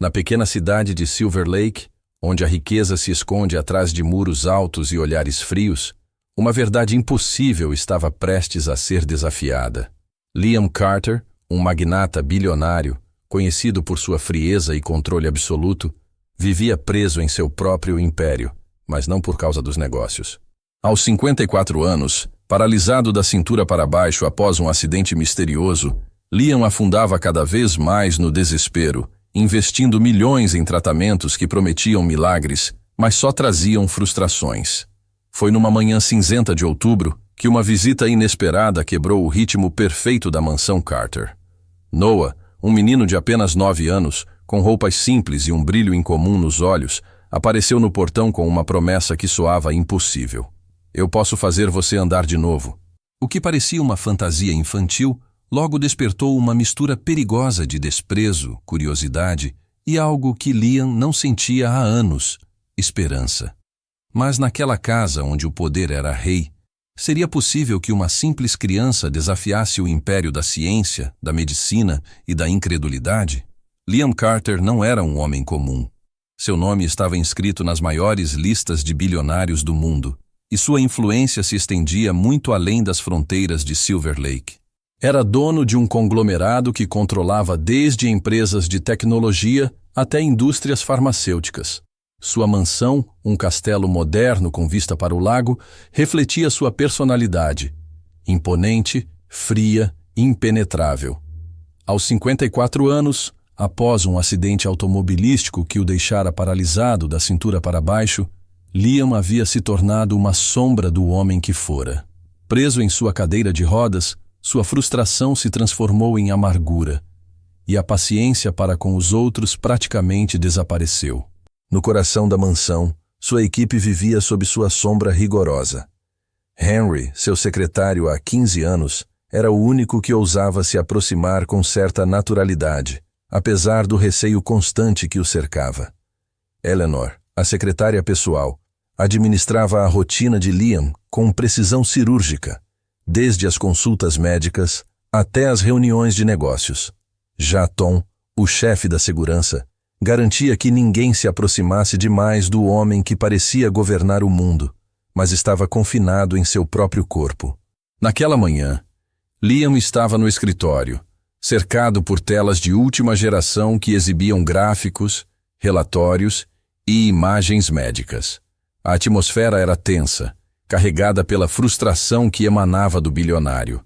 Na pequena cidade de Silver Lake, onde a riqueza se esconde atrás de muros altos e olhares frios, uma verdade impossível estava prestes a ser desafiada. Liam Carter, um magnata bilionário, conhecido por sua frieza e controle absoluto, vivia preso em seu próprio império, mas não por causa dos negócios. Aos 54 anos, paralisado da cintura para baixo após um acidente misterioso, Liam afundava cada vez mais no desespero, investindo milhões em tratamentos que prometiam milagres, mas só traziam frustrações. Foi numa manhã cinzenta de outubro que uma visita inesperada quebrou o ritmo perfeito da mansão Carter. Noah, um menino de apenas 9 anos, com roupas simples e um brilho incomum nos olhos, apareceu no portão com uma promessa que soava impossível. Eu posso fazer você andar de novo. O que parecia uma fantasia infantil, logo despertou uma mistura perigosa de desprezo, curiosidade e algo que Liam não sentia há anos, esperança. Mas naquela casa onde o poder era rei, seria possível que uma simples criança desafiasse o império da ciência, da medicina e da incredulidade? Liam Carter não era um homem comum. Seu nome estava inscrito nas maiores listas de bilionários do mundo, e sua influência se estendia muito além das fronteiras de Silver Lake. Era dono de um conglomerado que controlava desde empresas de tecnologia até indústrias farmacêuticas. Sua mansão, um castelo moderno com vista para o lago, refletia sua personalidade, imponente, fria, impenetrável. Aos 54 anos, após um acidente automobilístico que o deixara paralisado da cintura para baixo, Liam havia se tornado uma sombra do homem que fora. Preso em sua cadeira de rodas, sua frustração se transformou em amargura, e a paciência para com os outros praticamente desapareceu. No coração da mansão, sua equipe vivia sob sua sombra rigorosa. Henry, seu secretário há 15 anos, era o único que ousava se aproximar com certa naturalidade, apesar do receio constante que o cercava. Eleanor, a secretária pessoal, administrava a rotina de Liam com precisão cirúrgica, desde as consultas médicas até as reuniões de negócios. Já Tom, o chefe da segurança, garantia que ninguém se aproximasse demais do homem que parecia governar o mundo, mas estava confinado em seu próprio corpo. Naquela manhã, Liam estava no escritório, cercado por telas de última geração que exibiam gráficos, relatórios e imagens médicas. A atmosfera era tensa, carregada pela frustração que emanava do bilionário.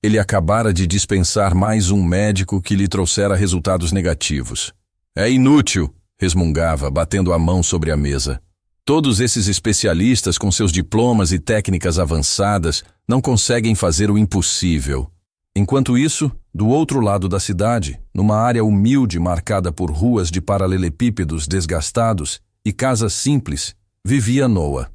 Ele acabara de dispensar mais um médico que lhe trouxera resultados negativos. É inútil, resmungava, batendo a mão sobre a mesa. Todos esses especialistas com seus diplomas e técnicas avançadas não conseguem fazer o impossível. Enquanto isso, do outro lado da cidade, numa área humilde marcada por ruas de paralelepípedos desgastados e casas simples, vivia Noah.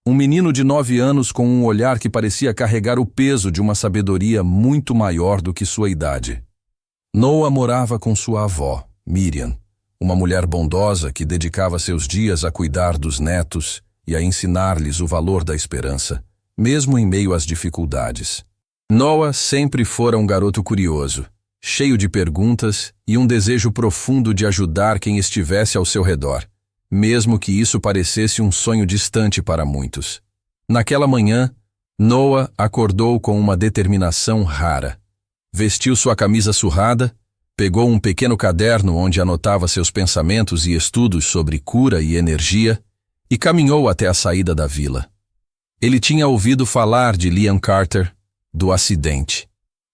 Um menino de 9 anos com um olhar que parecia carregar o peso de uma sabedoria muito maior do que sua idade. Noah morava com sua avó, Miriam, uma mulher bondosa que dedicava seus dias a cuidar dos netos e a ensinar-lhes o valor da esperança, mesmo em meio às dificuldades. Noah sempre fora um garoto curioso, cheio de perguntas e um desejo profundo de ajudar quem estivesse ao seu redor, mesmo que isso parecesse um sonho distante para muitos. Naquela manhã, Noah acordou com uma determinação rara. Vestiu sua camisa surrada, pegou um pequeno caderno onde anotava seus pensamentos e estudos sobre cura e energia e caminhou até a saída da vila. Ele tinha ouvido falar de Liam Carter, do acidente,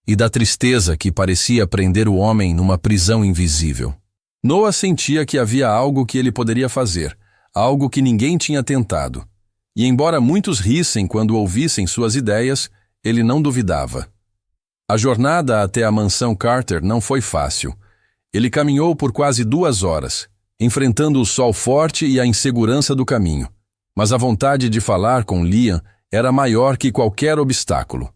e da tristeza que parecia prender o homem numa prisão invisível. Noah sentia que havia algo que ele poderia fazer, algo que ninguém tinha tentado. E embora muitos rissem quando ouvissem suas ideias, ele não duvidava. A jornada até a mansão Carter não foi fácil. Ele caminhou por quase 2 horas, enfrentando o sol forte e a insegurança do caminho. Mas a vontade de falar com Liam era maior que qualquer obstáculo.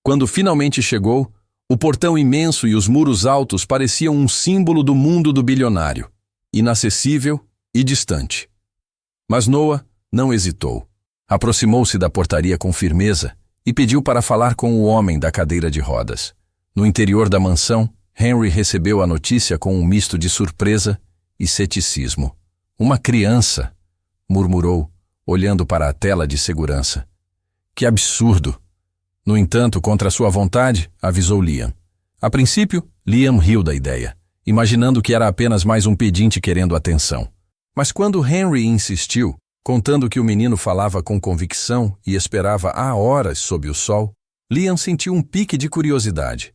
Quando finalmente chegou, o portão imenso e os muros altos pareciam um símbolo do mundo do bilionário, inacessível e distante. Mas Noah não hesitou. Aproximou-se da portaria com firmeza e pediu para falar com o homem da cadeira de rodas. No interior da mansão, Henry recebeu a notícia com um misto de surpresa e ceticismo. Uma criança, murmurou, olhando para a tela de segurança. Que absurdo! No entanto, contra sua vontade, avisou Liam. A princípio, Liam riu da ideia, imaginando que era apenas mais um pedinte querendo atenção. Mas quando Henry insistiu, contando que o menino falava com convicção e esperava há horas sob o sol, Liam sentiu um pique de curiosidade.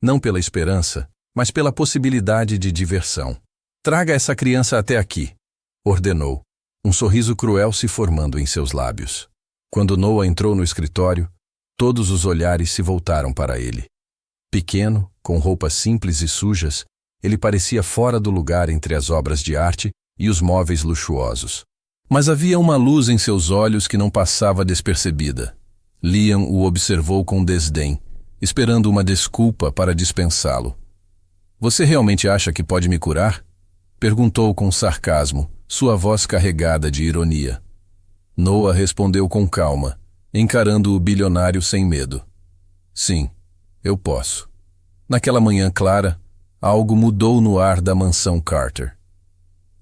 Não pela esperança, mas pela possibilidade de diversão. Traga essa criança até aqui, ordenou, um sorriso cruel se formando em seus lábios. Quando Noah entrou no escritório, todos os olhares se voltaram para ele. Pequeno, com roupas simples e sujas, ele parecia fora do lugar entre as obras de arte e os móveis luxuosos. Mas havia uma luz em seus olhos que não passava despercebida. Liam o observou com desdém, esperando uma desculpa para dispensá-lo. Você realmente acha que pode me curar? Perguntou com sarcasmo, sua voz carregada de ironia. Noah respondeu com calma, encarando o bilionário sem medo. Sim, eu posso. Naquela manhã clara, algo mudou no ar da mansão Carter.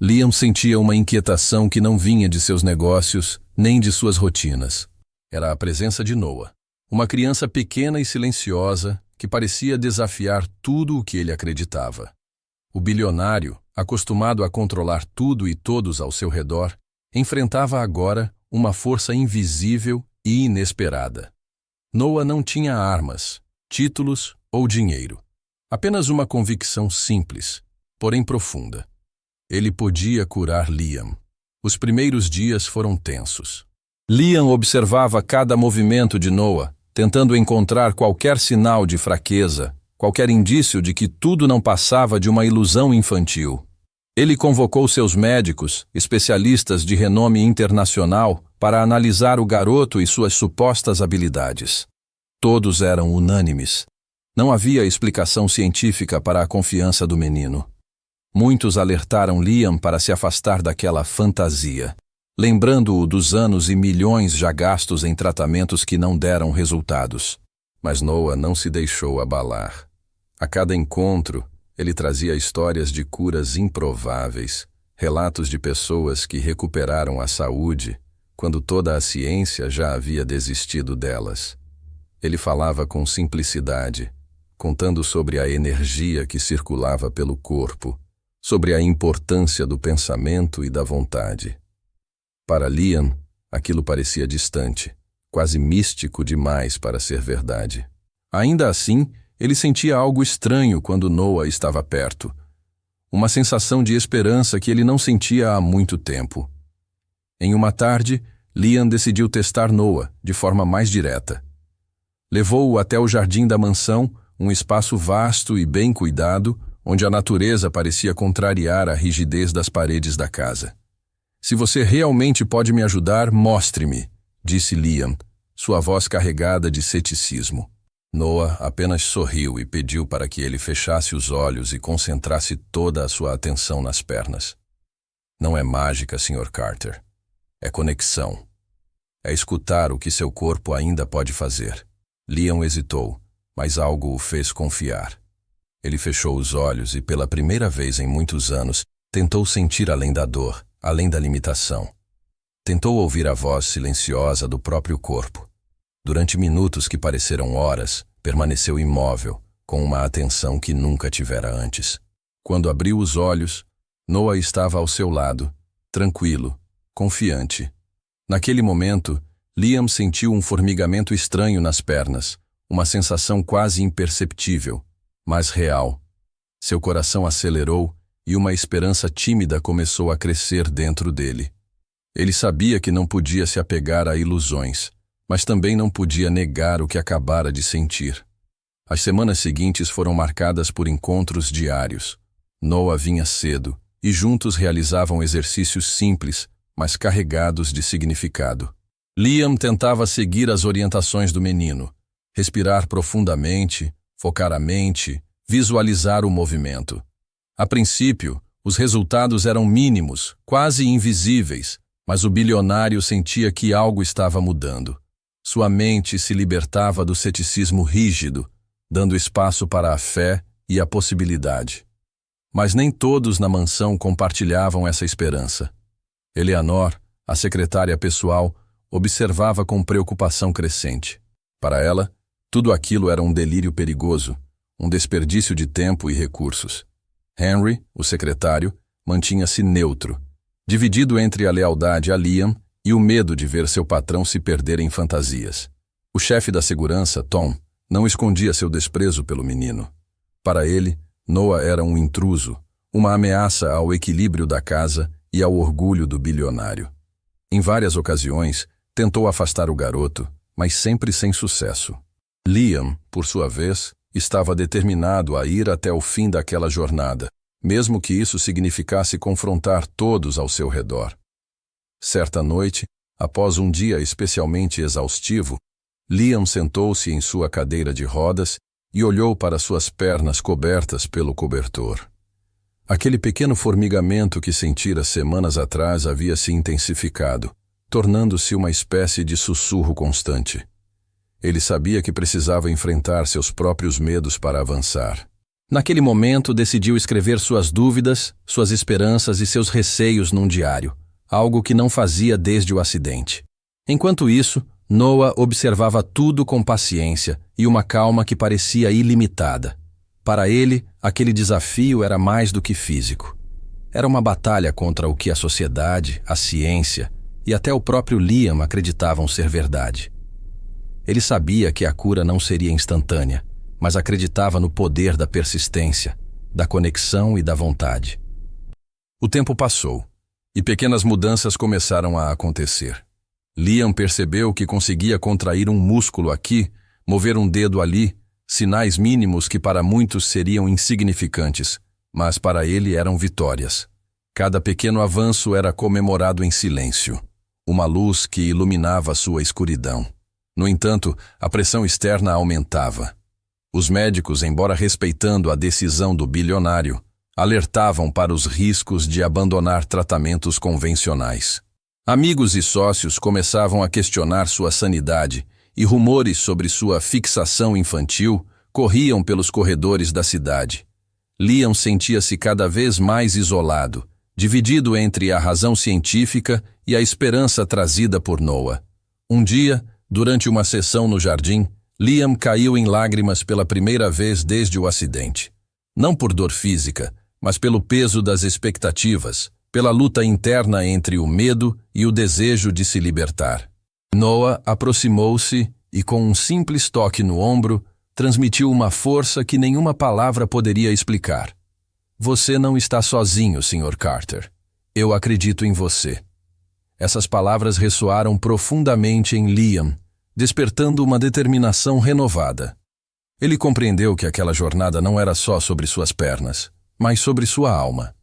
Liam sentia uma inquietação que não vinha de seus negócios, nem de suas rotinas. Era a presença de Noah, uma criança pequena e silenciosa que parecia desafiar tudo o que ele acreditava. O bilionário, acostumado a controlar tudo e todos ao seu redor, enfrentava agora uma força invisível e inesperada. Noah não tinha armas, títulos ou dinheiro. Apenas uma convicção simples, porém profunda. Ele podia curar Liam. Os primeiros dias foram tensos. Liam observava cada movimento de Noah, tentando encontrar qualquer sinal de fraqueza, qualquer indício de que tudo não passava de uma ilusão infantil. Ele convocou seus médicos, especialistas de renome internacional, para analisar o garoto e suas supostas habilidades. Todos eram unânimes. Não havia explicação científica para a confiança do menino. Muitos alertaram Liam para se afastar daquela fantasia, lembrando-o dos anos e milhões já gastos em tratamentos que não deram resultados. Mas Noah não se deixou abalar. A cada encontro, ele trazia histórias de curas improváveis, relatos de pessoas que recuperaram a saúde quando toda a ciência já havia desistido delas. Ele falava com simplicidade, contando sobre a energia que circulava pelo corpo, sobre a importância do pensamento e da vontade. Para Liam, aquilo parecia distante, quase místico demais para ser verdade. Ainda assim, ele sentia algo estranho quando Noah estava perto. Uma sensação de esperança que ele não sentia há muito tempo. Em uma tarde, Liam decidiu testar Noah de forma mais direta. Levou-o até o jardim da mansão, um espaço vasto e bem cuidado, onde a natureza parecia contrariar a rigidez das paredes da casa. Se você realmente pode me ajudar, mostre-me, disse Liam, sua voz carregada de ceticismo. Noah apenas sorriu e pediu para que ele fechasse os olhos e concentrasse toda a sua atenção nas pernas. Não é mágica, Sr. Carter. É conexão. É escutar o que seu corpo ainda pode fazer. Liam hesitou, mas algo o fez confiar. Ele fechou os olhos e, pela primeira vez em muitos anos, tentou sentir além da dor, além da limitação. Tentou ouvir a voz silenciosa do próprio corpo. Durante minutos que pareceram horas, permaneceu imóvel, com uma atenção que nunca tivera antes. Quando abriu os olhos, Noah estava ao seu lado, tranquilo, confiante. Naquele momento, Liam sentiu um formigamento estranho nas pernas, uma sensação quase imperceptível, mas real. Seu coração acelerou e uma esperança tímida começou a crescer dentro dele. Ele sabia que não podia se apegar a ilusões, mas também não podia negar o que acabara de sentir. As semanas seguintes foram marcadas por encontros diários. Noah vinha cedo e juntos realizavam exercícios simples, mas carregados de significado. Liam tentava seguir as orientações do menino, respirar profundamente, focar a mente, visualizar o movimento. A princípio, os resultados eram mínimos, quase invisíveis, mas o bilionário sentia que algo estava mudando. Sua mente se libertava do ceticismo rígido, dando espaço para a fé e a possibilidade. Mas nem todos na mansão compartilhavam essa esperança. Eleanor, a secretária pessoal, observava com preocupação crescente. Para ela, tudo aquilo era um delírio perigoso, um desperdício de tempo e recursos. Henry, o secretário, mantinha-se neutro, dividido entre a lealdade a Liam e o medo de ver seu patrão se perder em fantasias. O chefe da segurança, Tom, não escondia seu desprezo pelo menino. Para ele, Noah era um intruso, uma ameaça ao equilíbrio da casa e ao orgulho do bilionário. Em várias ocasiões, tentou afastar o garoto, mas sempre sem sucesso. Liam, por sua vez, estava determinado a ir até o fim daquela jornada, mesmo que isso significasse confrontar todos ao seu redor. Certa noite, após um dia especialmente exaustivo, Liam sentou-se em sua cadeira de rodas e olhou para suas pernas cobertas pelo cobertor. Aquele pequeno formigamento que sentira semanas atrás havia se intensificado, tornando-se uma espécie de sussurro constante. Ele sabia que precisava enfrentar seus próprios medos para avançar. Naquele momento, decidiu escrever suas dúvidas, suas esperanças e seus receios num diário, algo que não fazia desde o acidente. Enquanto isso, Noah observava tudo com paciência e uma calma que parecia ilimitada. Para ele, aquele desafio era mais do que físico. Era uma batalha contra o que a sociedade, a ciência e até o próprio Liam acreditavam ser verdade. Ele sabia que a cura não seria instantânea, mas acreditava no poder da persistência, da conexão e da vontade. O tempo passou, e pequenas mudanças começaram a acontecer. Liam percebeu que conseguia contrair um músculo aqui, mover um dedo ali, sinais mínimos que para muitos seriam insignificantes, mas para ele eram vitórias. Cada pequeno avanço era comemorado em silêncio, uma luz que iluminava sua escuridão. No entanto, a pressão externa aumentava. Os médicos, embora respeitando a decisão do bilionário, alertavam para os riscos de abandonar tratamentos convencionais. Amigos e sócios começavam a questionar sua sanidade e rumores sobre sua fixação infantil corriam pelos corredores da cidade. Liam sentia-se cada vez mais isolado, dividido entre a razão científica e a esperança trazida por Noah. Um dia, durante uma sessão no jardim, Liam caiu em lágrimas pela primeira vez desde o acidente. Não por dor física, mas pelo peso das expectativas, pela luta interna entre o medo e o desejo de se libertar. Noah aproximou-se e, com um simples toque no ombro, transmitiu uma força que nenhuma palavra poderia explicar. Você não está sozinho, Sr. Carter. Eu acredito em você. Essas palavras ressoaram profundamente em Liam, despertando uma determinação renovada. Ele compreendeu que aquela jornada não era só sobre suas pernas, mas sobre sua alma.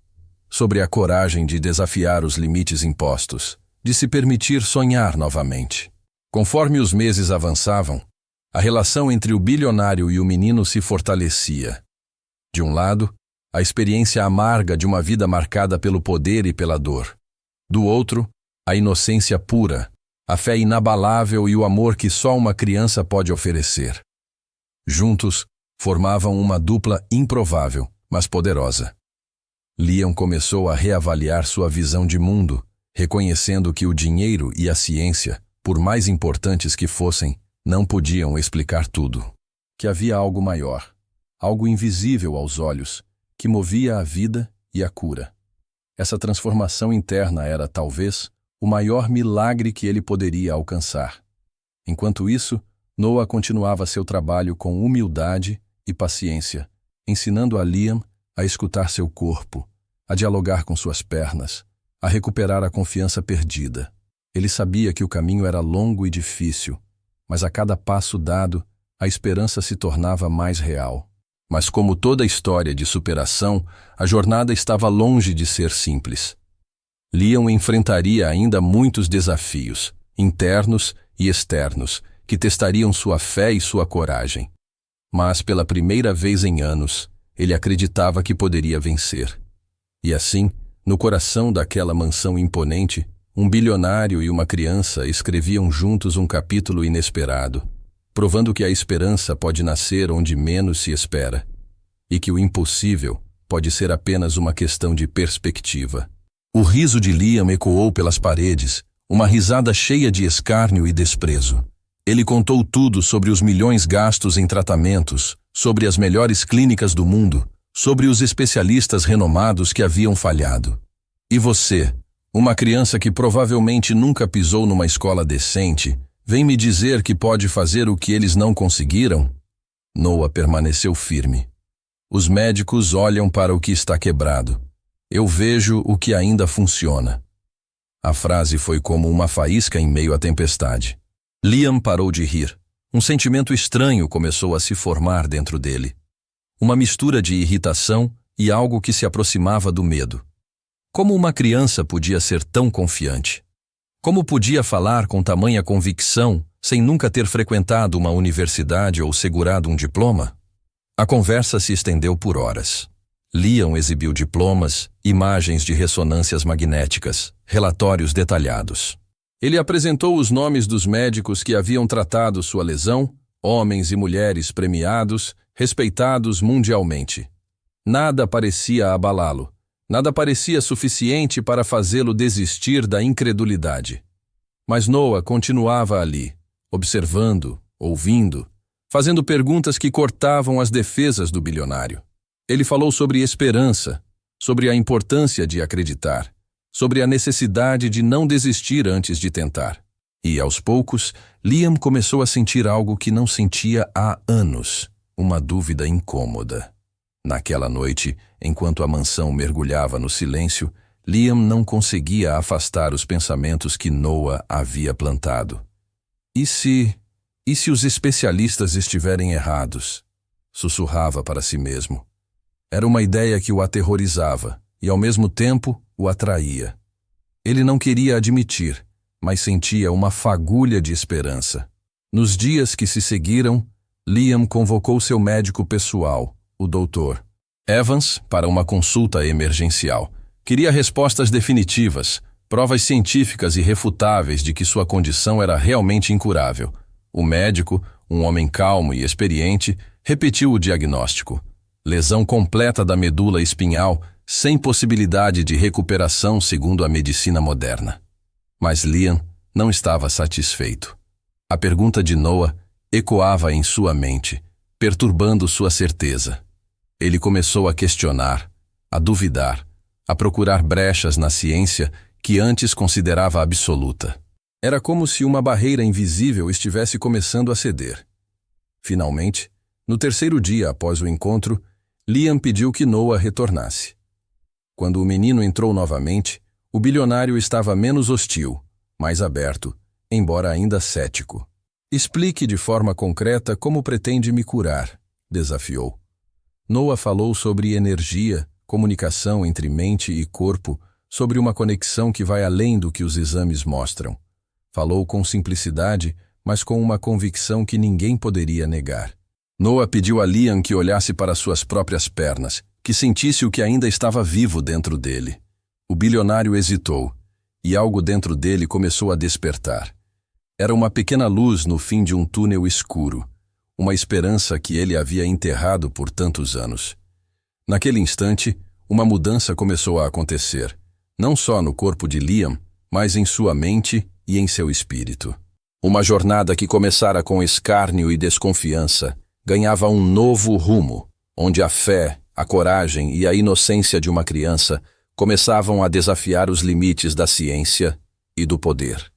Sobre a coragem de desafiar os limites impostos, de se permitir sonhar novamente. Conforme os meses avançavam, a relação entre o bilionário e o menino se fortalecia. De um lado, a experiência amarga de uma vida marcada pelo poder e pela dor. Do outro, a inocência pura, a fé inabalável e o amor que só uma criança pode oferecer. Juntos, formavam uma dupla improvável, mas poderosa. Liam começou a reavaliar sua visão de mundo, reconhecendo que o dinheiro e a ciência, por mais importantes que fossem, não podiam explicar tudo. Que havia algo maior, algo invisível aos olhos, que movia a vida e a cura. Essa transformação interna era, talvez, o maior milagre que ele poderia alcançar. Enquanto isso, Noah continuava seu trabalho com humildade e paciência, ensinando a Liam a escutar seu corpo, a dialogar com suas pernas, a recuperar a confiança perdida. Ele sabia que o caminho era longo e difícil, mas a cada passo dado, a esperança se tornava mais real. Mas como toda história de superação, a jornada estava longe de ser simples. Liam enfrentaria ainda muitos desafios, internos e externos, que testariam sua fé e sua coragem. Mas pela primeira vez em anos, ele acreditava que poderia vencer. E assim, no coração daquela mansão imponente, um bilionário e uma criança escreviam juntos um capítulo inesperado, provando que a esperança pode nascer onde menos se espera, e que o impossível pode ser apenas uma questão de perspectiva. O riso de Liam ecoou pelas paredes, uma risada cheia de escárnio e desprezo. Ele contou tudo sobre os milhões gastos em tratamentos, sobre as melhores clínicas do mundo, sobre os especialistas renomados que haviam falhado. E você, uma criança que provavelmente nunca pisou numa escola decente, vem me dizer que pode fazer o que eles não conseguiram? Noah permaneceu firme. Os médicos olham para o que está quebrado. Eu vejo o que ainda funciona. A frase foi como uma faísca em meio à tempestade. Liam parou de rir. Um sentimento estranho começou a se formar dentro dele. Uma mistura de irritação e algo que se aproximava do medo. Como uma criança podia ser tão confiante? Como podia falar com tamanha convicção sem nunca ter frequentado uma universidade ou segurado um diploma? A conversa se estendeu por horas. Liam exibiu diplomas, imagens de ressonâncias magnéticas, relatórios detalhados. Ele apresentou os nomes dos médicos que haviam tratado sua lesão, homens e mulheres premiados, respeitados mundialmente. Nada parecia abalá-lo. Nada parecia suficiente para fazê-lo desistir da incredulidade. Mas Noah continuava ali, observando, ouvindo, fazendo perguntas que cortavam as defesas do bilionário. Ele falou sobre esperança, sobre a importância de acreditar, sobre a necessidade de não desistir antes de tentar. E, aos poucos, Liam começou a sentir algo que não sentia há anos, uma dúvida incômoda. Naquela noite, enquanto a mansão mergulhava no silêncio, Liam não conseguia afastar os pensamentos que Noah havia plantado. E se os especialistas estiverem errados? Sussurrava para si mesmo. Era uma ideia que o aterrorizava e, ao mesmo tempo, o atraía. Ele não queria admitir, mas sentia uma fagulha de esperança. Nos dias que se seguiram, Liam convocou seu médico pessoal, o Dr. Evans, para uma consulta emergencial. Queria respostas definitivas, provas científicas irrefutáveis de que sua condição era realmente incurável. O médico, um homem calmo e experiente, repetiu o diagnóstico. Lesão completa da medula espinhal, sem possibilidade de recuperação segundo a medicina moderna. Mas Liam não estava satisfeito. A pergunta de Noah ecoava em sua mente, perturbando sua certeza. Ele começou a questionar, a duvidar, a procurar brechas na ciência que antes considerava absoluta. Era como se uma barreira invisível estivesse começando a ceder. Finalmente, no terceiro dia após o encontro, Liam pediu que Noah retornasse. Quando o menino entrou novamente, o bilionário estava menos hostil, mais aberto, embora ainda cético. Explique de forma concreta como pretende me curar, desafiou. Noah falou sobre energia, comunicação entre mente e corpo, sobre uma conexão que vai além do que os exames mostram. Falou com simplicidade, mas com uma convicção que ninguém poderia negar. Noah pediu a Liam que olhasse para suas próprias pernas, que sentisse o que ainda estava vivo dentro dele. O bilionário hesitou, e algo dentro dele começou a despertar. Era uma pequena luz no fim de um túnel escuro, uma esperança que ele havia enterrado por tantos anos. Naquele instante, uma mudança começou a acontecer, não só no corpo de Liam, mas em sua mente e em seu espírito. Uma jornada que começara com escárnio e desconfiança, ganhava um novo rumo, onde a fé, a coragem e a inocência de uma criança começavam a desafiar os limites da ciência e do poder.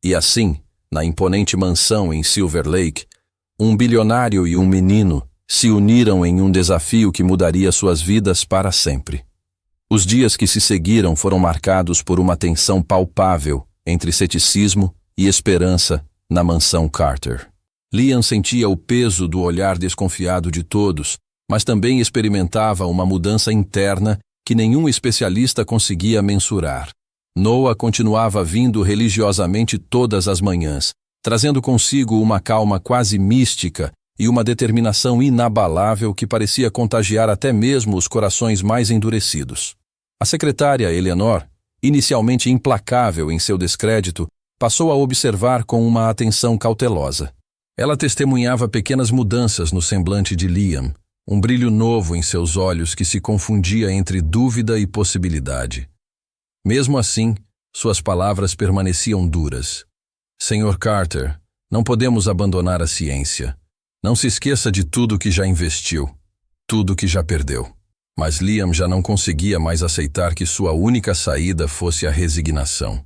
E assim, na imponente mansão em Silver Lake, um bilionário e um menino se uniram em um desafio que mudaria suas vidas para sempre. Os dias que se seguiram foram marcados por uma tensão palpável entre ceticismo e esperança na mansão Carter. Liam sentia o peso do olhar desconfiado de todos, mas também experimentava uma mudança interna que nenhum especialista conseguia mensurar. Noah continuava vindo religiosamente todas as manhãs, trazendo consigo uma calma quase mística e uma determinação inabalável que parecia contagiar até mesmo os corações mais endurecidos. A secretária Eleanor, inicialmente implacável em seu descrédito, passou a observar com uma atenção cautelosa. Ela testemunhava pequenas mudanças no semblante de Liam, um brilho novo em seus olhos que se confundia entre dúvida e possibilidade. Mesmo assim, suas palavras permaneciam duras. Sr. Carter, não podemos abandonar a ciência. Não se esqueça de tudo que já investiu, tudo que já perdeu. Mas Liam já não conseguia mais aceitar que sua única saída fosse a resignação.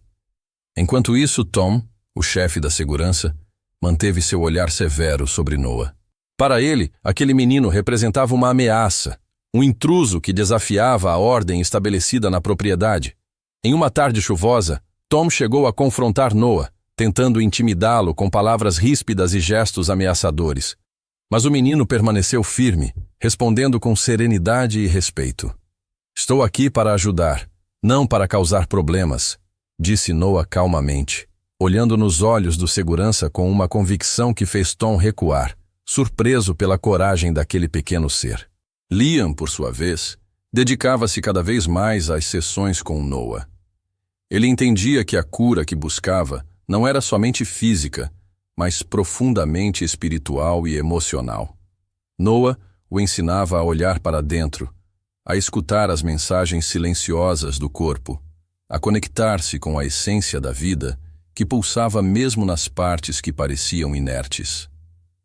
Enquanto isso, Tom, o chefe da segurança, manteve seu olhar severo sobre Noah. Para ele, aquele menino representava uma ameaça, um intruso que desafiava a ordem estabelecida na propriedade. Em uma tarde chuvosa, Tom chegou a confrontar Noah, tentando intimidá-lo com palavras ríspidas e gestos ameaçadores. Mas o menino permaneceu firme, respondendo com serenidade e respeito. Estou aqui para ajudar, não para causar problemas, disse Noah calmamente, olhando nos olhos do segurança com uma convicção que fez Tom recuar, surpreso pela coragem daquele pequeno ser. Liam, por sua vez, dedicava-se cada vez mais às sessões com Noah. Ele entendia que a cura que buscava não era somente física, mas profundamente espiritual e emocional. Noah o ensinava a olhar para dentro, a escutar as mensagens silenciosas do corpo, a conectar-se com a essência da vida que pulsava mesmo nas partes que pareciam inertes.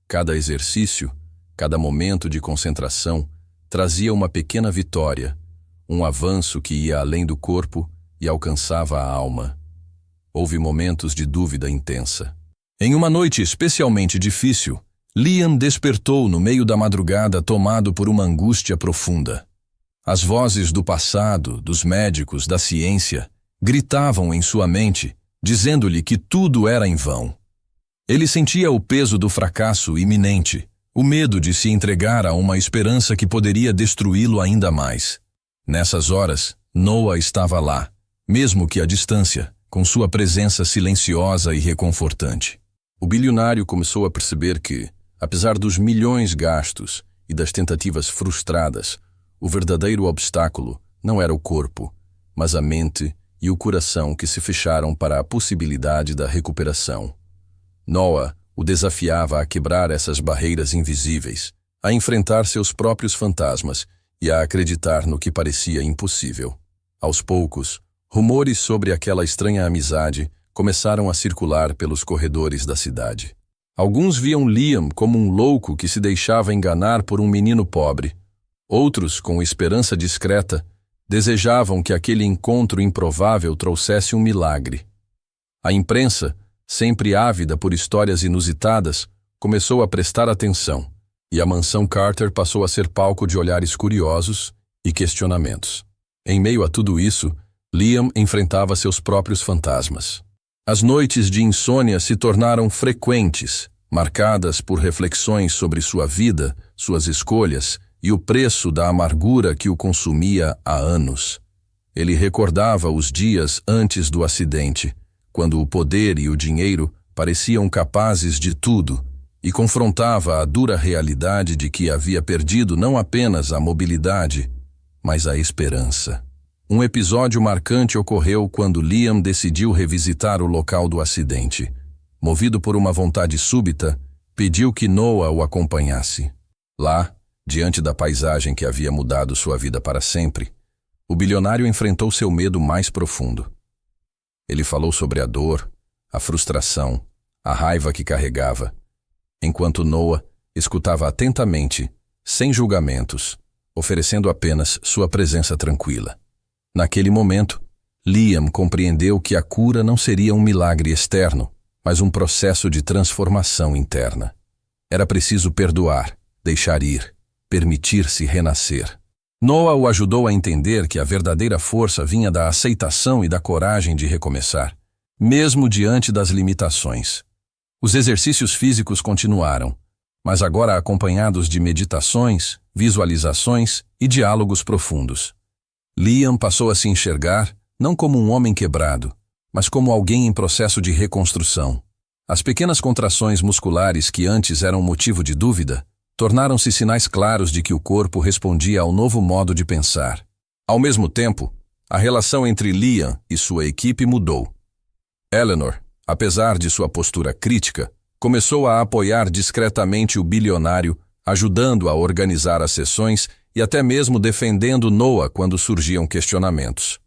Cada exercício, cada momento de concentração, trazia uma pequena vitória, um avanço que ia além do corpo e alcançava a alma. Houve momentos de dúvida intensa. Em uma noite especialmente difícil, Liam despertou no meio da madrugada tomado por uma angústia profunda. As vozes do passado, dos médicos, da ciência, gritavam em sua mente, dizendo-lhe que tudo era em vão. Ele sentia o peso do fracasso iminente, o medo de se entregar a uma esperança que poderia destruí-lo ainda mais. Nessas horas, Noah estava lá, mesmo que à distância, com sua presença silenciosa e reconfortante. O bilionário começou a perceber que, apesar dos milhões gastos e das tentativas frustradas, o verdadeiro obstáculo não era o corpo, mas a mente e o coração que se fecharam para a possibilidade da recuperação. Noah o desafiava a quebrar essas barreiras invisíveis, a enfrentar seus próprios fantasmas e a acreditar no que parecia impossível. Aos poucos, rumores sobre aquela estranha amizade começaram a circular pelos corredores da cidade. Alguns viam Liam como um louco que se deixava enganar por um menino pobre. Outros, com esperança discreta, desejavam que aquele encontro improvável trouxesse um milagre. A imprensa, sempre ávida por histórias inusitadas, começou a prestar atenção, e a mansão Carter passou a ser palco de olhares curiosos e questionamentos. Em meio a tudo isso, Liam enfrentava seus próprios fantasmas. As noites de insônia se tornaram frequentes, marcadas por reflexões sobre sua vida, suas escolhas e o preço da amargura que o consumia há anos. Ele recordava os dias antes do acidente, quando o poder e o dinheiro pareciam capazes de tudo, e confrontava a dura realidade de que havia perdido não apenas a mobilidade, mas a esperança. Um episódio marcante ocorreu quando Liam decidiu revisitar o local do acidente. Movido por uma vontade súbita, pediu que Noah o acompanhasse. Lá, diante da paisagem que havia mudado sua vida para sempre, o bilionário enfrentou seu medo mais profundo. Ele falou sobre a dor, a frustração, a raiva que carregava, enquanto Noah escutava atentamente, sem julgamentos, oferecendo apenas sua presença tranquila. Naquele momento, Liam compreendeu que a cura não seria um milagre externo, mas um processo de transformação interna. Era preciso perdoar, deixar ir, permitir-se renascer. Noah o ajudou a entender que a verdadeira força vinha da aceitação e da coragem de recomeçar, mesmo diante das limitações. Os exercícios físicos continuaram, mas agora acompanhados de meditações, visualizações e diálogos profundos. Liam passou a se enxergar não como um homem quebrado, mas como alguém em processo de reconstrução. As pequenas contrações musculares que antes eram motivo de dúvida tornaram-se sinais claros de que o corpo respondia ao novo modo de pensar. Ao mesmo tempo, a relação entre Liam e sua equipe mudou. Eleanor, apesar de sua postura crítica, começou a apoiar discretamente o bilionário, ajudando a organizar as sessões e até mesmo defendendo Noah quando surgiam questionamentos.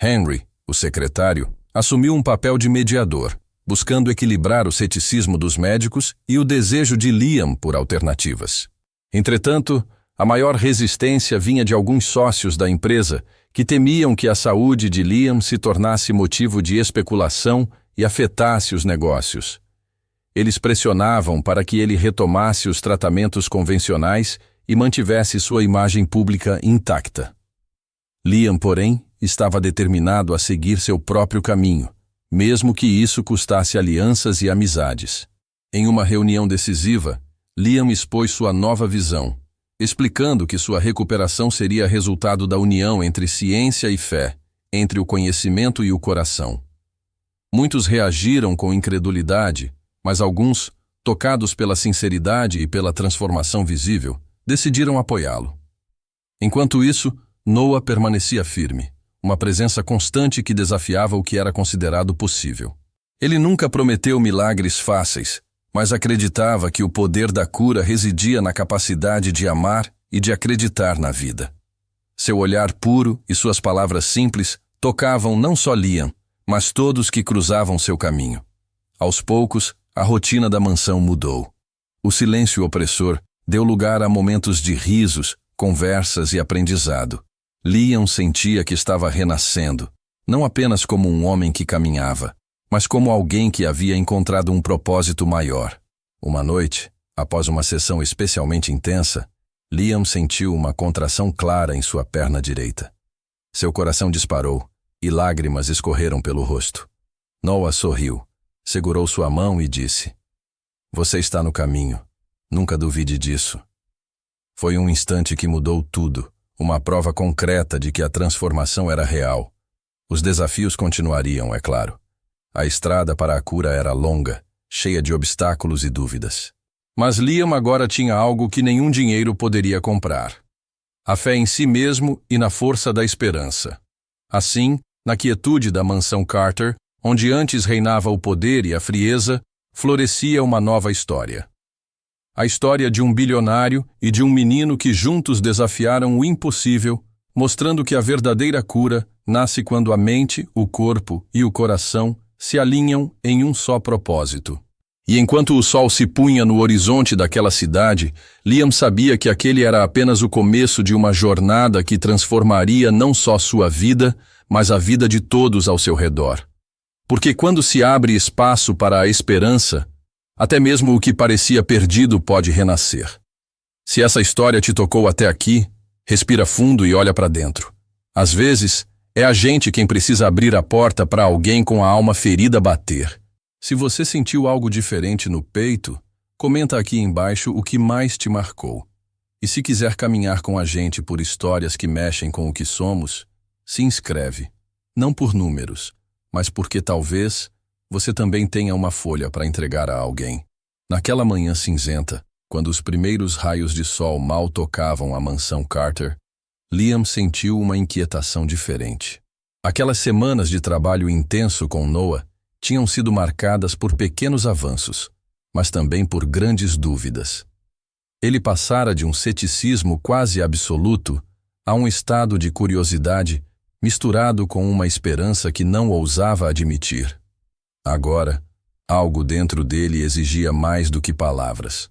Henry, o secretário, assumiu um papel de mediador, buscando equilibrar o ceticismo dos médicos e o desejo de Liam por alternativas. Entretanto, a maior resistência vinha de alguns sócios da empresa que temiam que a saúde de Liam se tornasse motivo de especulação e afetasse os negócios. Eles pressionavam para que ele retomasse os tratamentos convencionais e mantivesse sua imagem pública intacta. Liam, porém, estava determinado a seguir seu próprio caminho, mesmo que isso custasse alianças e amizades. Em uma reunião decisiva, Liam expôs sua nova visão, explicando que sua recuperação seria resultado da união entre ciência e fé, entre o conhecimento e o coração. Muitos reagiram com incredulidade, mas alguns, tocados pela sinceridade e pela transformação visível, decidiram apoiá-lo. Enquanto isso, Noah permanecia firme, uma presença constante que desafiava o que era considerado possível. Ele nunca prometeu milagres fáceis, mas acreditava que o poder da cura residia na capacidade de amar e de acreditar na vida. Seu olhar puro e suas palavras simples tocavam não só Liam, mas todos que cruzavam seu caminho. Aos poucos, a rotina da mansão mudou. O silêncio opressor deu lugar a momentos de risos, conversas e aprendizado. Liam sentia que estava renascendo, não apenas como um homem que caminhava, mas como alguém que havia encontrado um propósito maior. Uma noite, após uma sessão especialmente intensa, Liam sentiu uma contração clara em sua perna direita. Seu coração disparou e lágrimas escorreram pelo rosto. Noah sorriu, segurou sua mão e disse: "Você está no caminho. Nunca duvide disso." Foi um instante que mudou tudo, uma prova concreta de que a transformação era real. Os desafios continuariam, é claro. A estrada para a cura era longa, cheia de obstáculos e dúvidas. Mas Liam agora tinha algo que nenhum dinheiro poderia comprar: a fé em si mesmo e na força da esperança. Assim, na quietude da mansão Carter, onde antes reinava o poder e a frieza, florescia uma nova história. A história de um bilionário e de um menino que juntos desafiaram o impossível, mostrando que a verdadeira cura nasce quando a mente, o corpo e o coração se alinham em um só propósito. E enquanto o sol se punha no horizonte daquela cidade, Liam sabia que aquele era apenas o começo de uma jornada que transformaria não só sua vida, mas a vida de todos ao seu redor. Porque quando se abre espaço para a esperança, até mesmo o que parecia perdido pode renascer. Se essa história te tocou até aqui, respira fundo e olha para dentro. Às vezes, é a gente quem precisa abrir a porta para alguém com a alma ferida bater. Se você sentiu algo diferente no peito, comenta aqui embaixo o que mais te marcou. E se quiser caminhar com a gente por histórias que mexem com o que somos, se inscreve. Não por números, mas porque talvez você também tenha uma folha para entregar a alguém. Naquela manhã cinzenta, quando os primeiros raios de sol mal tocavam a mansão Carter, Liam sentiu uma inquietação diferente. Aquelas semanas de trabalho intenso com Noah tinham sido marcadas por pequenos avanços, mas também por grandes dúvidas. Ele passara de um ceticismo quase absoluto a um estado de curiosidade misturado com uma esperança que não ousava admitir. Agora, algo dentro dele exigia mais do que palavras.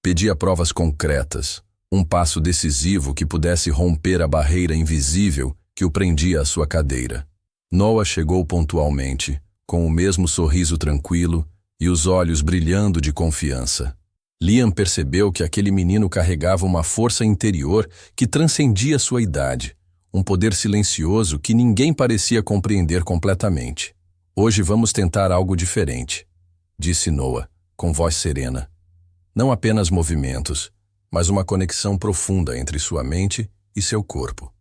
Pedia provas concretas, um passo decisivo que pudesse romper a barreira invisível que o prendia à sua cadeira. Noah chegou pontualmente, com o mesmo sorriso tranquilo e os olhos brilhando de confiança. Liam percebeu que aquele menino carregava uma força interior que transcendia sua idade, um poder silencioso que ninguém parecia compreender completamente. "Hoje vamos tentar algo diferente", disse Noah, com voz serena. Não apenas movimentos, mas uma conexão profunda entre sua mente e seu corpo.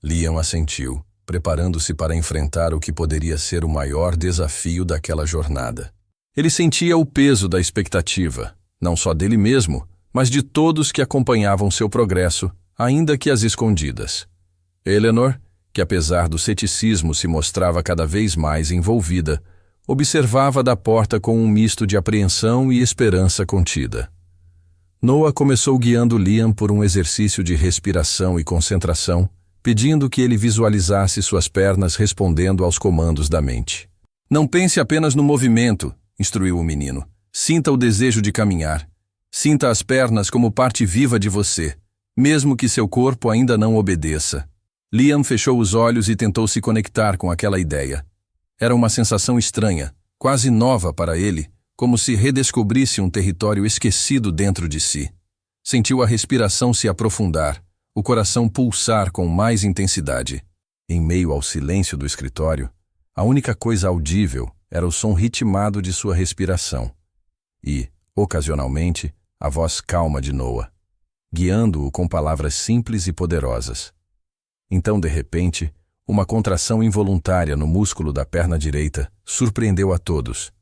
Liam assentiu, preparando-se para enfrentar o que poderia ser o maior desafio daquela jornada. Ele sentia o peso da expectativa, não só dele mesmo, mas de todos que acompanhavam seu progresso, ainda que às escondidas. Eleanor, que apesar do ceticismo se mostrava cada vez mais envolvida, observava da porta com um misto de apreensão e esperança contida. Noah começou guiando Liam por um exercício de respiração e concentração, pedindo que ele visualizasse suas pernas respondendo aos comandos da mente. Não pense apenas no movimento, instruiu o menino. Sinta o desejo de caminhar. Sinta as pernas como parte viva de você, mesmo que seu corpo ainda não obedeça. Liam fechou os olhos e tentou se conectar com aquela ideia. Era uma sensação estranha, quase nova para ele, como se redescobrisse um território esquecido dentro de si. Sentiu a respiração se aprofundar, o coração pulsar com mais intensidade. Em meio ao silêncio do escritório, a única coisa audível era o som ritmado de sua respiração. E, ocasionalmente, a voz calma de Noah, guiando-o com palavras simples e poderosas. Então, de repente, uma contração involuntária no músculo da perna direita surpreendeu a todos.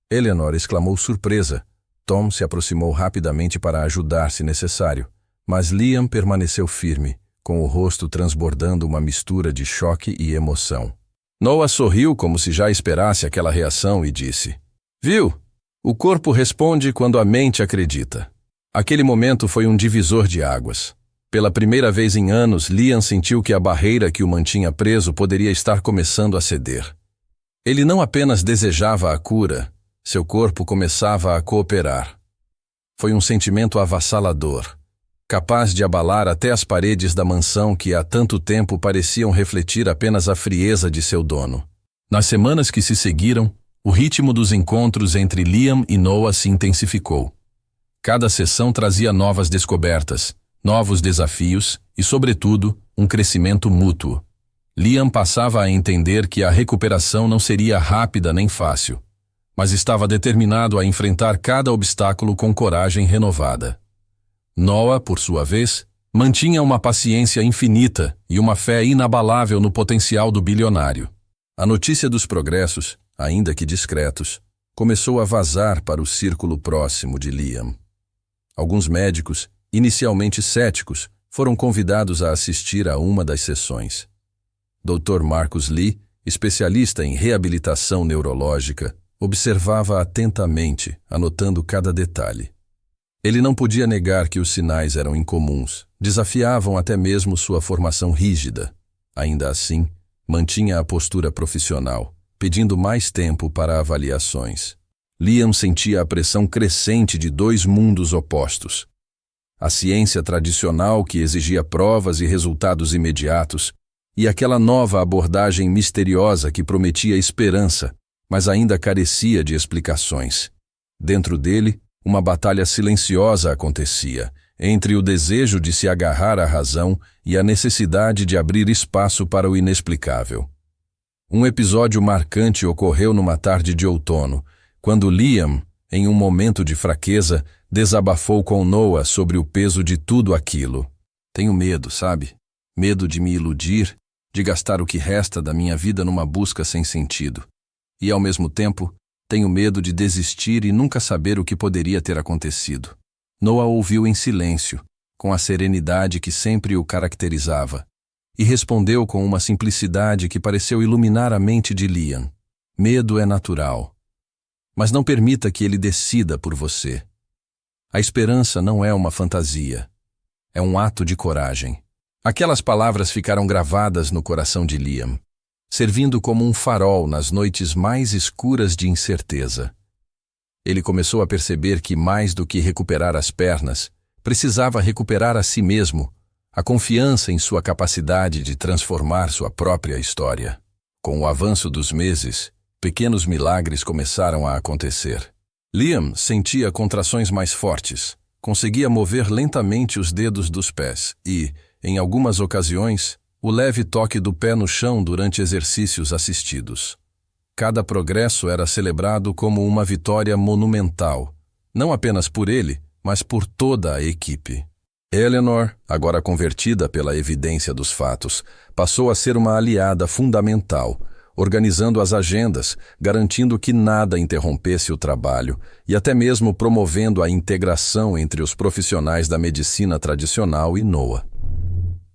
Eleanor exclamou surpresa. Tom se aproximou rapidamente para ajudar se necessário, mas Liam permaneceu firme, com o rosto transbordando uma mistura de choque e emoção. Noah sorriu como se já esperasse aquela reação e disse: "Viu? O corpo responde quando a mente acredita." Aquele momento foi um divisor de águas. Pela primeira vez em anos, Liam sentiu que a barreira que o mantinha preso poderia estar começando a ceder. Ele não apenas desejava a cura, seu corpo começava a cooperar. Foi um sentimento avassalador, capaz de abalar até as paredes da mansão que há tanto tempo pareciam refletir apenas a frieza de seu dono. Nas semanas que se seguiram, o ritmo dos encontros entre Liam e Noah se intensificou. Cada sessão trazia novas descobertas, novos desafios e, sobretudo, um crescimento mútuo. Liam passava a entender que a recuperação não seria rápida nem fácil, mas estava determinado a enfrentar cada obstáculo com coragem renovada. Noah, por sua vez, mantinha uma paciência infinita e uma fé inabalável no potencial do bilionário. A notícia dos progressos, ainda que discretos, começou a vazar para o círculo próximo de Liam. Alguns médicos, inicialmente céticos, foram convidados a assistir a uma das sessões. Dr. Marcus Lee, especialista em reabilitação neurológica, observava atentamente, anotando cada detalhe. Ele não podia negar que os sinais eram incomuns, desafiavam até mesmo sua formação rígida. Ainda assim, mantinha a postura profissional, pedindo mais tempo para avaliações. Liam sentia a pressão crescente de dois mundos opostos. A ciência tradicional que exigia provas e resultados imediatos, e aquela nova abordagem misteriosa que prometia esperança, mas ainda carecia de explicações. Dentro dele, uma batalha silenciosa acontecia, entre o desejo de se agarrar à razão e a necessidade de abrir espaço para o inexplicável. Um episódio marcante ocorreu numa tarde de outono, quando Liam, em um momento de fraqueza, desabafou com Noah sobre o peso de tudo aquilo. "Tenho medo, sabe? Medo de me iludir, de gastar o que resta da minha vida numa busca sem sentido. E, ao mesmo tempo, tenho medo de desistir e nunca saber o que poderia ter acontecido." Noah ouviu em silêncio, com a serenidade que sempre o caracterizava, e respondeu com uma simplicidade que pareceu iluminar a mente de Liam. "Medo é natural. Mas não permita que ele decida por você. A esperança não é uma fantasia. É um ato de coragem." Aquelas palavras ficaram gravadas no coração de Liam, servindo como um farol nas noites mais escuras de incerteza. Ele começou a perceber que, mais do que recuperar as pernas, precisava recuperar a si mesmo, a confiança em sua capacidade de transformar sua própria história. Com o avanço dos meses, pequenos milagres começaram a acontecer. Liam sentia contrações mais fortes, conseguia mover lentamente os dedos dos pés e, em algumas ocasiões, o leve toque do pé no chão durante exercícios assistidos. Cada progresso era celebrado como uma vitória monumental, não apenas por ele, mas por toda a equipe. Eleanor, agora convertida pela evidência dos fatos, passou a ser uma aliada fundamental, organizando as agendas, garantindo que nada interrompesse o trabalho e até mesmo promovendo a integração entre os profissionais da medicina tradicional e Noah.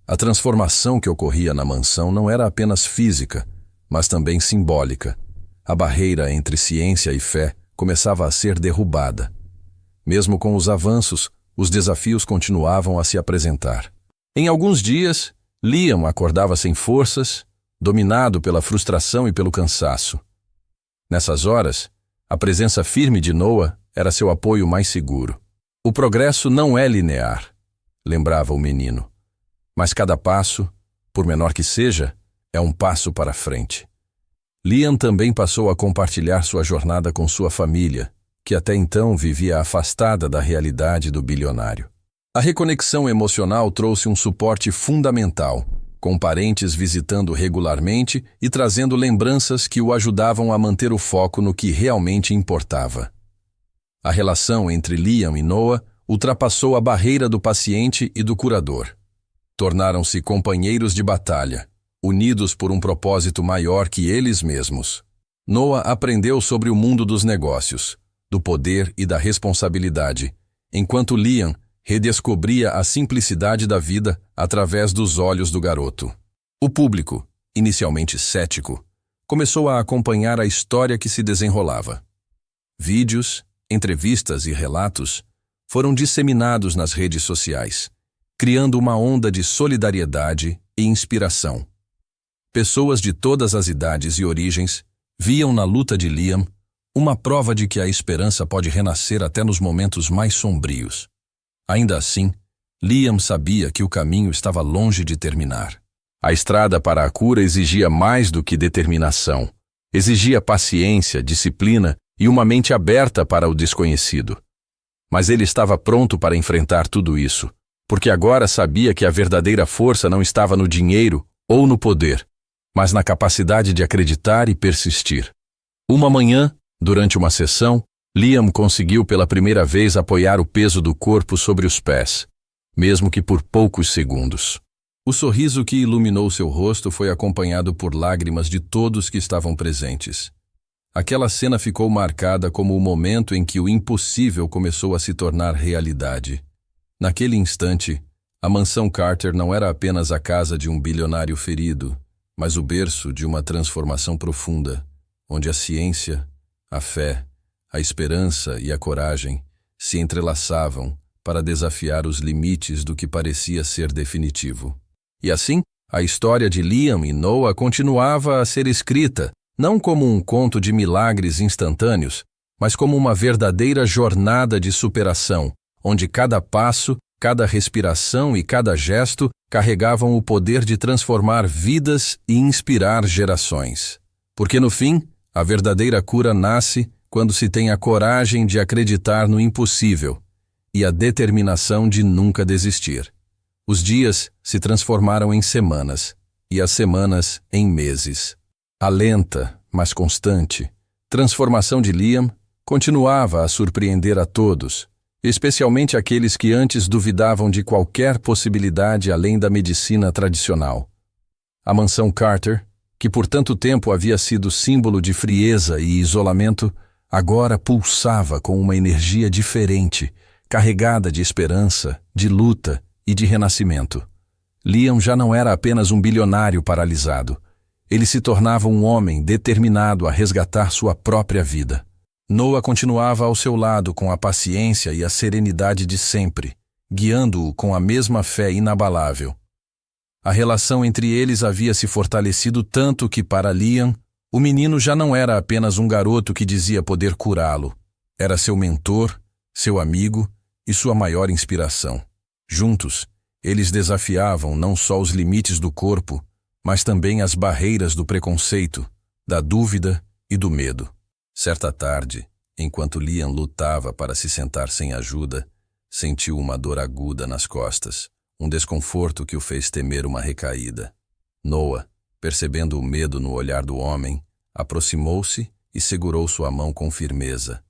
A transformação que ocorria na mansão não era apenas física, mas também simbólica. A barreira entre ciência e fé começava a ser derrubada. Mesmo com os avanços, os desafios continuavam a se apresentar. Em alguns dias, Liam acordava sem forças, dominado pela frustração e pelo cansaço. Nessas horas, a presença firme de Noah era seu apoio mais seguro. O progresso não é linear, lembrava o menino, mas cada passo, por menor que seja, é um passo para frente. Liam também passou a compartilhar sua jornada com sua família, que até então vivia afastada da realidade do bilionário. A reconexão emocional trouxe um suporte fundamental, com parentes visitando regularmente e trazendo lembranças que o ajudavam a manter o foco no que realmente importava. A relação entre Liam e Noah ultrapassou a barreira do paciente e do curador. Tornaram-se companheiros de batalha, unidos por um propósito maior que eles mesmos. Noah aprendeu sobre o mundo dos negócios, do poder e da responsabilidade, enquanto Liam redescobria a simplicidade da vida através dos olhos do garoto. O público, inicialmente cético, começou a acompanhar a história que se desenrolava. Vídeos, entrevistas e relatos foram disseminados nas redes sociais, criando uma onda de solidariedade e inspiração. Pessoas de todas as idades e origens viam na luta de Liam uma prova de que a esperança pode renascer até nos momentos mais sombrios. Ainda assim, Liam sabia que o caminho estava longe de terminar. A estrada para a cura exigia mais do que determinação. Exigia paciência, disciplina e uma mente aberta para o desconhecido. Mas ele estava pronto para enfrentar tudo isso, porque agora sabia que a verdadeira força não estava no dinheiro ou no poder, mas na capacidade de acreditar e persistir. Uma manhã, durante uma sessão, Liam conseguiu pela primeira vez apoiar o peso do corpo sobre os pés, mesmo que por poucos segundos. O sorriso que iluminou seu rosto foi acompanhado por lágrimas de todos que estavam presentes. Aquela cena ficou marcada como o momento em que o impossível começou a se tornar realidade. Naquele instante, a mansão Carter não era apenas a casa de um bilionário ferido, mas o berço de uma transformação profunda, onde a ciência, a fé, a esperança e a coragem se entrelaçavam para desafiar os limites do que parecia ser definitivo. E assim, a história de Liam e Noah continuava a ser escrita, não como um conto de milagres instantâneos, mas como uma verdadeira jornada de superação, onde cada passo, cada respiração e cada gesto carregavam o poder de transformar vidas e inspirar gerações. Porque no fim, a verdadeira cura nasce quando se tem a coragem de acreditar no impossível e a determinação de nunca desistir. Os dias se transformaram em semanas e as semanas em meses. A lenta, mas constante, transformação de Liam continuava a surpreender a todos, especialmente aqueles que antes duvidavam de qualquer possibilidade além da medicina tradicional. A mansão Carter, que por tanto tempo havia sido símbolo de frieza e isolamento, agora pulsava com uma energia diferente, carregada de esperança, de luta e de renascimento. Liam já não era apenas um bilionário paralisado. Ele se tornava um homem determinado a resgatar sua própria vida. Noah continuava ao seu lado com a paciência e a serenidade de sempre, guiando-o com a mesma fé inabalável. A relação entre eles havia se fortalecido tanto que, para Liam, o menino já não era apenas um garoto que dizia poder curá-lo. Era seu mentor, seu amigo e sua maior inspiração. Juntos, eles desafiavam não só os limites do corpo, mas também as barreiras do preconceito, da dúvida e do medo. Certa tarde, enquanto Liam lutava para se sentar sem ajuda, sentiu uma dor aguda nas costas, um desconforto que o fez temer uma recaída. Noah, percebendo o medo no olhar do homem, aproximou-se e segurou sua mão com firmeza.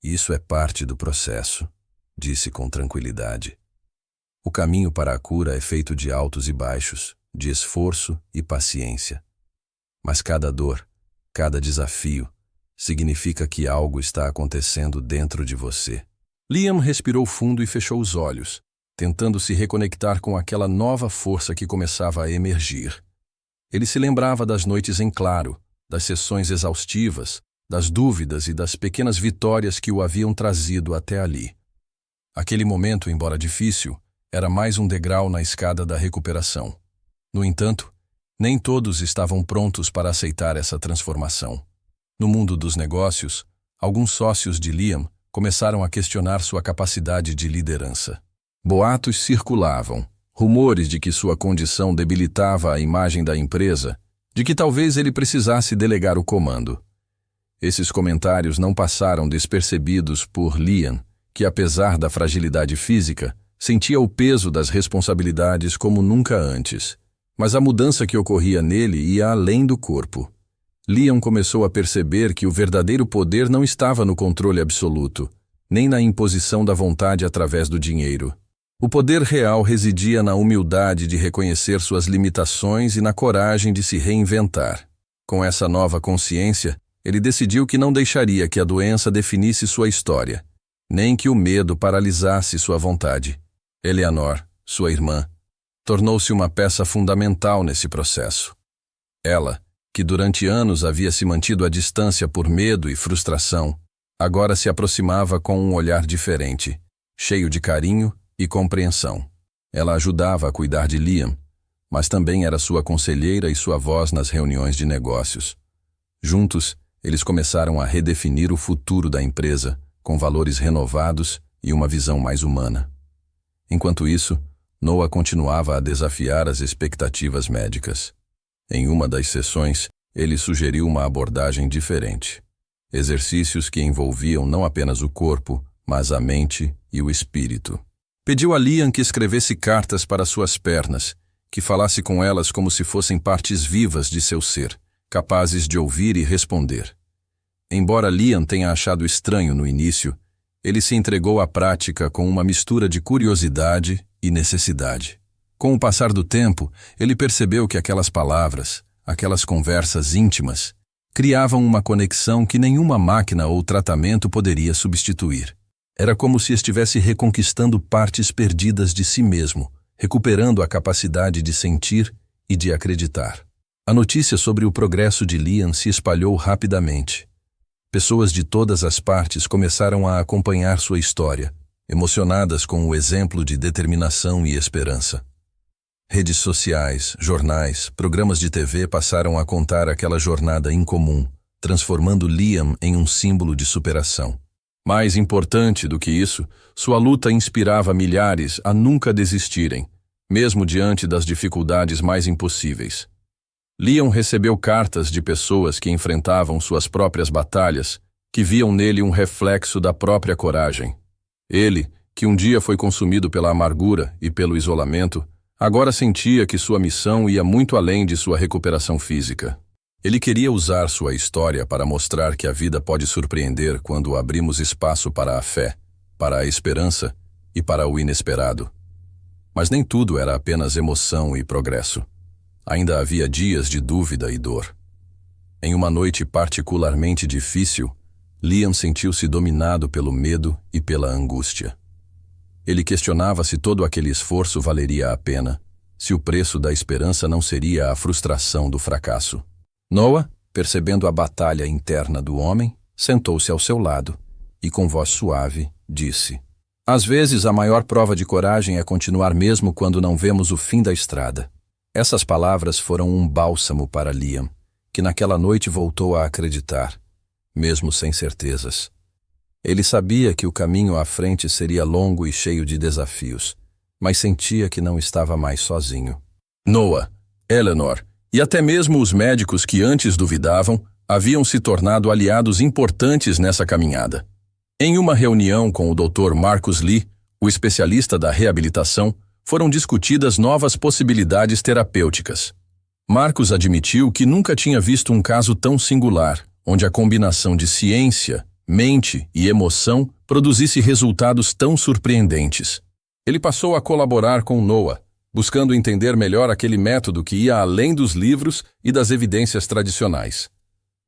Isso é parte do processo, disse com tranquilidade. O caminho para a cura é feito de altos e baixos, de esforço e paciência. Mas cada dor, cada desafio, significa que algo está acontecendo dentro de você. Liam respirou fundo e fechou os olhos, tentando se reconectar com aquela nova força que começava a emergir. Ele se lembrava das noites em claro, das sessões exaustivas, das dúvidas e das pequenas vitórias que o haviam trazido até ali. Aquele momento, embora difícil, era mais um degrau na escada da recuperação. No entanto, nem todos estavam prontos para aceitar essa transformação. No mundo dos negócios, alguns sócios de Liam começaram a questionar sua capacidade de liderança. Boatos circulavam, rumores de que sua condição debilitava a imagem da empresa, de que talvez ele precisasse delegar o comando. Esses comentários não passaram despercebidos por Liam, que apesar da fragilidade física, sentia o peso das responsabilidades como nunca antes. Mas a mudança que ocorria nele ia além do corpo. Liam começou a perceber que o verdadeiro poder não estava no controle absoluto, nem na imposição da vontade através do dinheiro. O poder real residia na humildade de reconhecer suas limitações e na coragem de se reinventar. Com essa nova consciência, ele decidiu que não deixaria que a doença definisse sua história, nem que o medo paralisasse sua vontade. Eleanor, sua irmã, tornou-se uma peça fundamental nesse processo. Ela, que durante anos havia se mantido à distância por medo e frustração, agora se aproximava com um olhar diferente, cheio de carinho e compreensão. Ela ajudava a cuidar de Liam, mas também era sua conselheira e sua voz nas reuniões de negócios. Juntos, eles começaram a redefinir o futuro da empresa, com valores renovados e uma visão mais humana. Enquanto isso, Noah continuava a desafiar as expectativas médicas. Em uma das sessões, ele sugeriu uma abordagem diferente. Exercícios que envolviam não apenas o corpo, mas a mente e o espírito. Pediu a Liam que escrevesse cartas para suas pernas, que falasse com elas como se fossem partes vivas de seu ser, capazes de ouvir e responder. Embora Liam tenha achado estranho no início, ele se entregou à prática com uma mistura de curiosidade e necessidade. Com o passar do tempo, ele percebeu que aquelas palavras, aquelas conversas íntimas, criavam uma conexão que nenhuma máquina ou tratamento poderia substituir. Era como se estivesse reconquistando partes perdidas de si mesmo, recuperando a capacidade de sentir e de acreditar. A notícia sobre o progresso de Liam se espalhou rapidamente. Pessoas de todas as partes começaram a acompanhar sua história, emocionadas com o exemplo de determinação e esperança. Redes sociais, jornais, programas de TV passaram a contar aquela jornada incomum, transformando Liam em um símbolo de superação. Mais importante do que isso, sua luta inspirava milhares a nunca desistirem, mesmo diante das dificuldades mais impossíveis. Liam recebeu cartas de pessoas que enfrentavam suas próprias batalhas, que viam nele um reflexo da própria coragem. Ele, que um dia foi consumido pela amargura e pelo isolamento, agora sentia que sua missão ia muito além de sua recuperação física. Ele queria usar sua história para mostrar que a vida pode surpreender quando abrimos espaço para a fé, para a esperança e para o inesperado. Mas nem tudo era apenas emoção e progresso. Ainda havia dias de dúvida e dor. Em uma noite particularmente difícil, Liam sentiu-se dominado pelo medo e pela angústia. Ele questionava se todo aquele esforço valeria a pena, se o preço da esperança não seria a frustração do fracasso. Noah, percebendo a batalha interna do homem, sentou-se ao seu lado e, com voz suave, disse: "Às vezes a maior prova de coragem é continuar mesmo quando não vemos o fim da estrada." Essas palavras foram um bálsamo para Liam, que naquela noite voltou a acreditar, mesmo sem certezas. Ele sabia que o caminho à frente seria longo e cheio de desafios, mas sentia que não estava mais sozinho. Noah, Eleanor e até mesmo os médicos que antes duvidavam haviam se tornado aliados importantes nessa caminhada. Em uma reunião com o Dr. Marcus Lee, o especialista da reabilitação, foram discutidas novas possibilidades terapêuticas. Marcus admitiu que nunca tinha visto um caso tão singular, onde a combinação de ciência, mente e emoção produzisse resultados tão surpreendentes. Ele passou a colaborar com Noah, buscando entender melhor aquele método que ia além dos livros e das evidências tradicionais.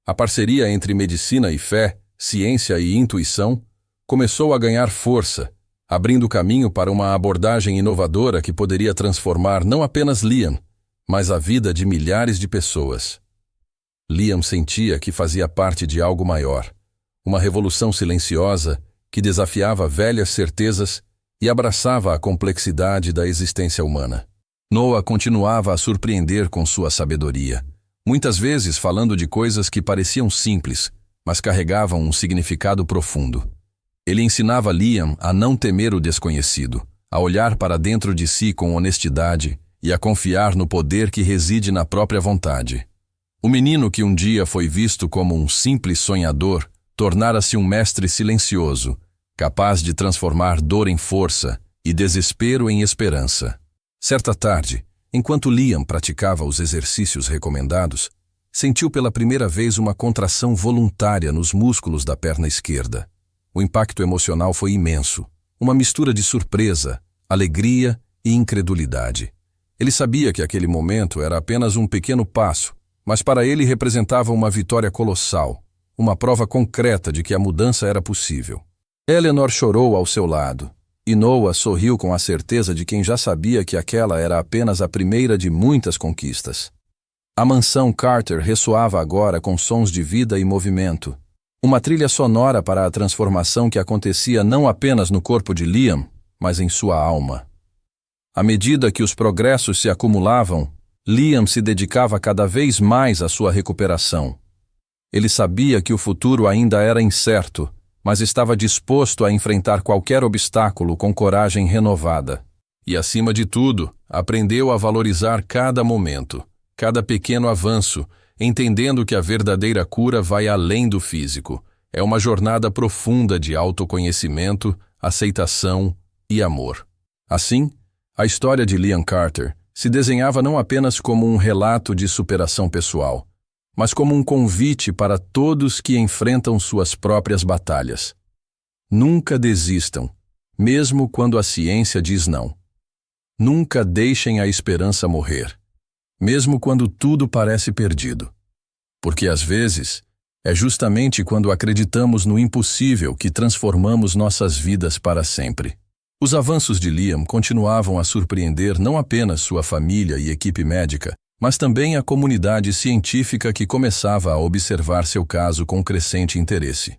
A parceria entre medicina e fé, ciência e intuição, começou a ganhar força, abrindo caminho para uma abordagem inovadora que poderia transformar não apenas Liam, mas a vida de milhares de pessoas. Liam sentia que fazia parte de algo maior, uma revolução silenciosa que desafiava velhas certezas e abraçava a complexidade da existência humana. Noah continuava a surpreender com sua sabedoria, muitas vezes falando de coisas que pareciam simples, mas carregavam um significado profundo. Ele ensinava Liam a não temer o desconhecido, a olhar para dentro de si com honestidade e a confiar no poder que reside na própria vontade. O menino que um dia foi visto como um simples sonhador tornara-se um mestre silencioso, capaz de transformar dor em força e desespero em esperança. Certa tarde, enquanto Liam praticava os exercícios recomendados, sentiu pela primeira vez uma contração voluntária nos músculos da perna esquerda. O impacto emocional foi imenso, uma mistura de surpresa, alegria e incredulidade. Ele sabia que aquele momento era apenas um pequeno passo, mas para ele representava uma vitória colossal, uma prova concreta de que a mudança era possível. Eleanor chorou ao seu lado, e Noah sorriu com a certeza de quem já sabia que aquela era apenas a primeira de muitas conquistas. A mansão Carter ressoava agora com sons de vida e movimento, uma trilha sonora para a transformação que acontecia não apenas no corpo de Liam, mas em sua alma. À medida que os progressos se acumulavam, Liam se dedicava cada vez mais à sua recuperação. Ele sabia que o futuro ainda era incerto, mas estava disposto a enfrentar qualquer obstáculo com coragem renovada. E, acima de tudo, aprendeu a valorizar cada momento, cada pequeno avanço, entendendo que a verdadeira cura vai além do físico. É uma jornada profunda de autoconhecimento, aceitação e amor. Assim, a história de Liam Carter se desenhava não apenas como um relato de superação pessoal, mas como um convite para todos que enfrentam suas próprias batalhas. Nunca desistam, mesmo quando a ciência diz não. Nunca deixem a esperança morrer, mesmo quando tudo parece perdido. Porque às vezes, é justamente quando acreditamos no impossível que transformamos nossas vidas para sempre. Os avanços de Liam continuavam a surpreender não apenas sua família e equipe médica, mas também a comunidade científica que começava a observar seu caso com crescente interesse.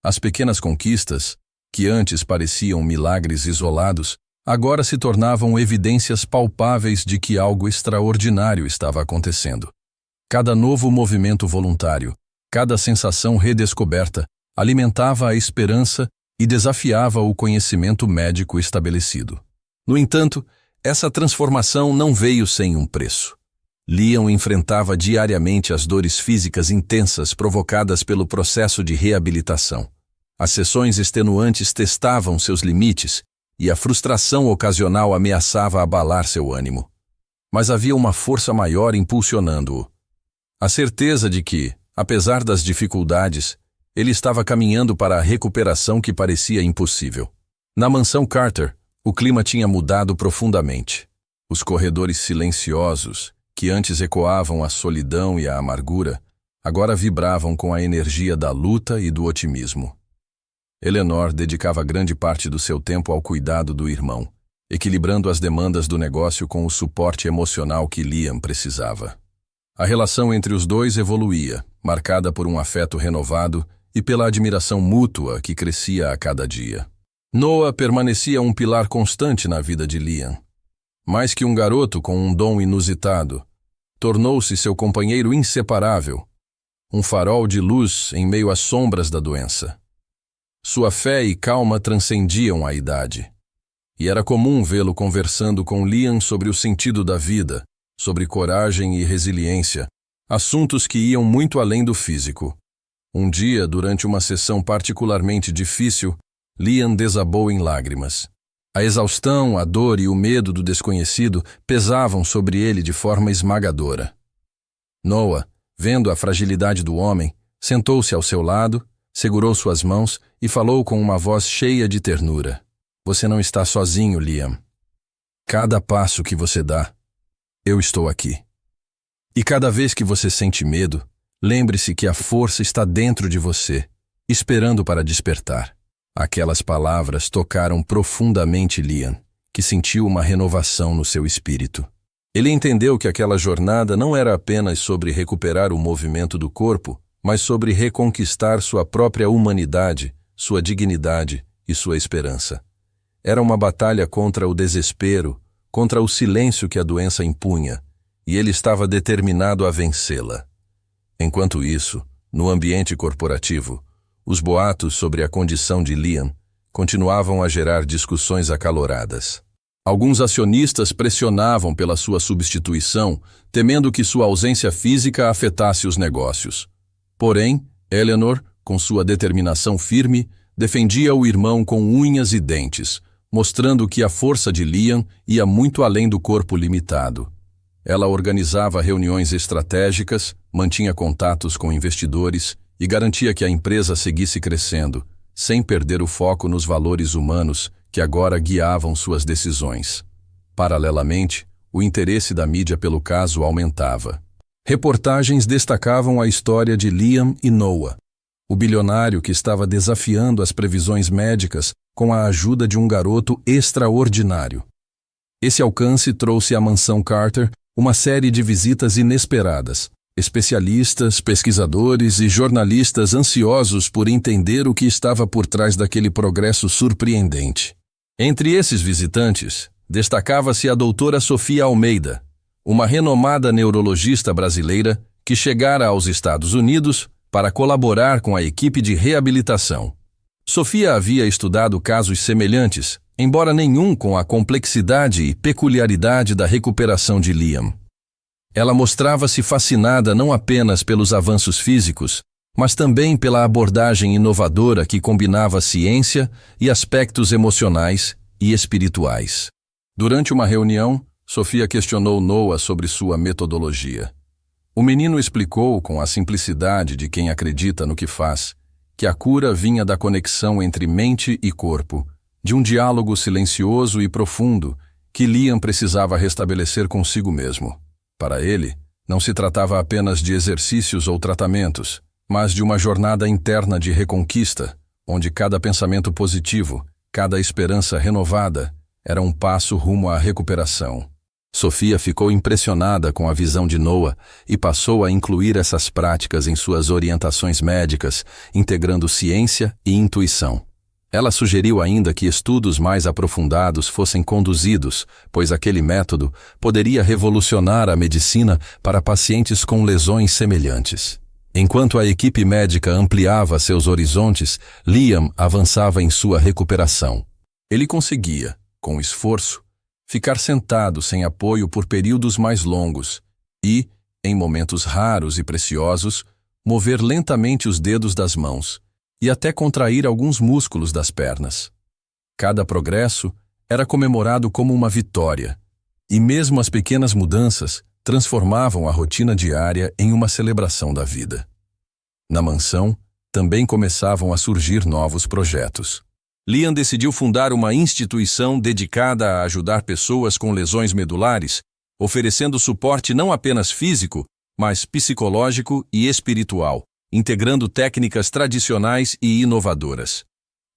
As pequenas conquistas, que antes pareciam milagres isolados, agora se tornavam evidências palpáveis de que algo extraordinário estava acontecendo. Cada novo movimento voluntário, cada sensação redescoberta, alimentava a esperança e desafiava o conhecimento médico estabelecido. No entanto, essa transformação não veio sem um preço. Liam enfrentava diariamente as dores físicas intensas provocadas pelo processo de reabilitação. As sessões extenuantes testavam seus limites e a frustração ocasional ameaçava abalar seu ânimo. Mas havia uma força maior impulsionando-o. A certeza de que, apesar das dificuldades, ele estava caminhando para a recuperação que parecia impossível. Na mansão Carter, o clima tinha mudado profundamente. Os corredores silenciosos, que antes ecoavam a solidão e a amargura, agora vibravam com a energia da luta e do otimismo. Eleanor dedicava grande parte do seu tempo ao cuidado do irmão, equilibrando as demandas do negócio com o suporte emocional que Liam precisava. A relação entre os dois evoluía, marcada por um afeto renovado e pela admiração mútua que crescia a cada dia. Noah permanecia um pilar constante na vida de Liam. Mais que um garoto com um dom inusitado, tornou-se seu companheiro inseparável, um farol de luz em meio às sombras da doença. Sua fé e calma transcendiam a idade, e era comum vê-lo conversando com Liam sobre o sentido da vida, sobre coragem e resiliência, assuntos que iam muito além do físico. Um dia, durante uma sessão particularmente difícil, Liam desabou em lágrimas. A exaustão, a dor e o medo do desconhecido pesavam sobre ele de forma esmagadora. Noah, vendo a fragilidade do homem, sentou-se ao seu lado, segurou suas mãos e falou com uma voz cheia de ternura. Você não está sozinho, Liam. Cada passo que você dá, eu estou aqui. E cada vez que você sente medo, lembre-se que a força está dentro de você, esperando para despertar. Aquelas palavras tocaram profundamente Liam, que sentiu uma renovação no seu espírito. Ele entendeu que aquela jornada não era apenas sobre recuperar o movimento do corpo, mas sobre reconquistar sua própria humanidade, sua dignidade e sua esperança. Era uma batalha contra o desespero, contra o silêncio que a doença impunha, e ele estava determinado a vencê-la. Enquanto isso, no ambiente corporativo, os boatos sobre a condição de Liam continuavam a gerar discussões acaloradas. Alguns acionistas pressionavam pela sua substituição, temendo que sua ausência física afetasse os negócios. Porém, Eleanor, com sua determinação firme, defendia o irmão com unhas e dentes, mostrando que a força de Liam ia muito além do corpo limitado. Ela organizava reuniões estratégicas, mantinha contatos com investidores e garantia que a empresa seguisse crescendo, sem perder o foco nos valores humanos que agora guiavam suas decisões. Paralelamente, o interesse da mídia pelo caso aumentava. Reportagens destacavam a história de Liam e Noah, o bilionário que estava desafiando as previsões médicas com a ajuda de um garoto extraordinário. Esse alcance trouxe à mansão Carter uma série de visitas inesperadas, especialistas, pesquisadores e jornalistas ansiosos por entender o que estava por trás daquele progresso surpreendente. Entre esses visitantes, destacava-se a doutora Sofia Almeida, uma renomada neurologista brasileira que chegara aos Estados Unidos para colaborar com a equipe de reabilitação. Sofia havia estudado casos semelhantes, embora nenhum com a complexidade e peculiaridade da recuperação de Liam. Ela mostrava-se fascinada não apenas pelos avanços físicos, mas também pela abordagem inovadora que combinava ciência e aspectos emocionais e espirituais. Durante uma reunião, Sofia questionou Noah sobre sua metodologia. O menino explicou com a simplicidade de quem acredita no que faz, que a cura vinha da conexão entre mente e corpo, de um diálogo silencioso e profundo que Liam precisava restabelecer consigo mesmo. Para ele, não se tratava apenas de exercícios ou tratamentos, mas de uma jornada interna de reconquista, onde cada pensamento positivo, cada esperança renovada, era um passo rumo à recuperação. Sofia ficou impressionada com a visão de Noah e passou a incluir essas práticas em suas orientações médicas, integrando ciência e intuição. Ela sugeriu ainda que estudos mais aprofundados fossem conduzidos, pois aquele método poderia revolucionar a medicina para pacientes com lesões semelhantes. Enquanto a equipe médica ampliava seus horizontes, Liam avançava em sua recuperação. Ele conseguia, com esforço, ficar sentado sem apoio por períodos mais longos e, em momentos raros e preciosos, mover lentamente os dedos das mãos e até contrair alguns músculos das pernas. Cada progresso era comemorado como uma vitória, e mesmo as pequenas mudanças transformavam a rotina diária em uma celebração da vida. Na mansão, também começavam a surgir novos projetos. Liam decidiu fundar uma instituição dedicada a ajudar pessoas com lesões medulares, oferecendo suporte não apenas físico, mas psicológico e espiritual, integrando técnicas tradicionais e inovadoras.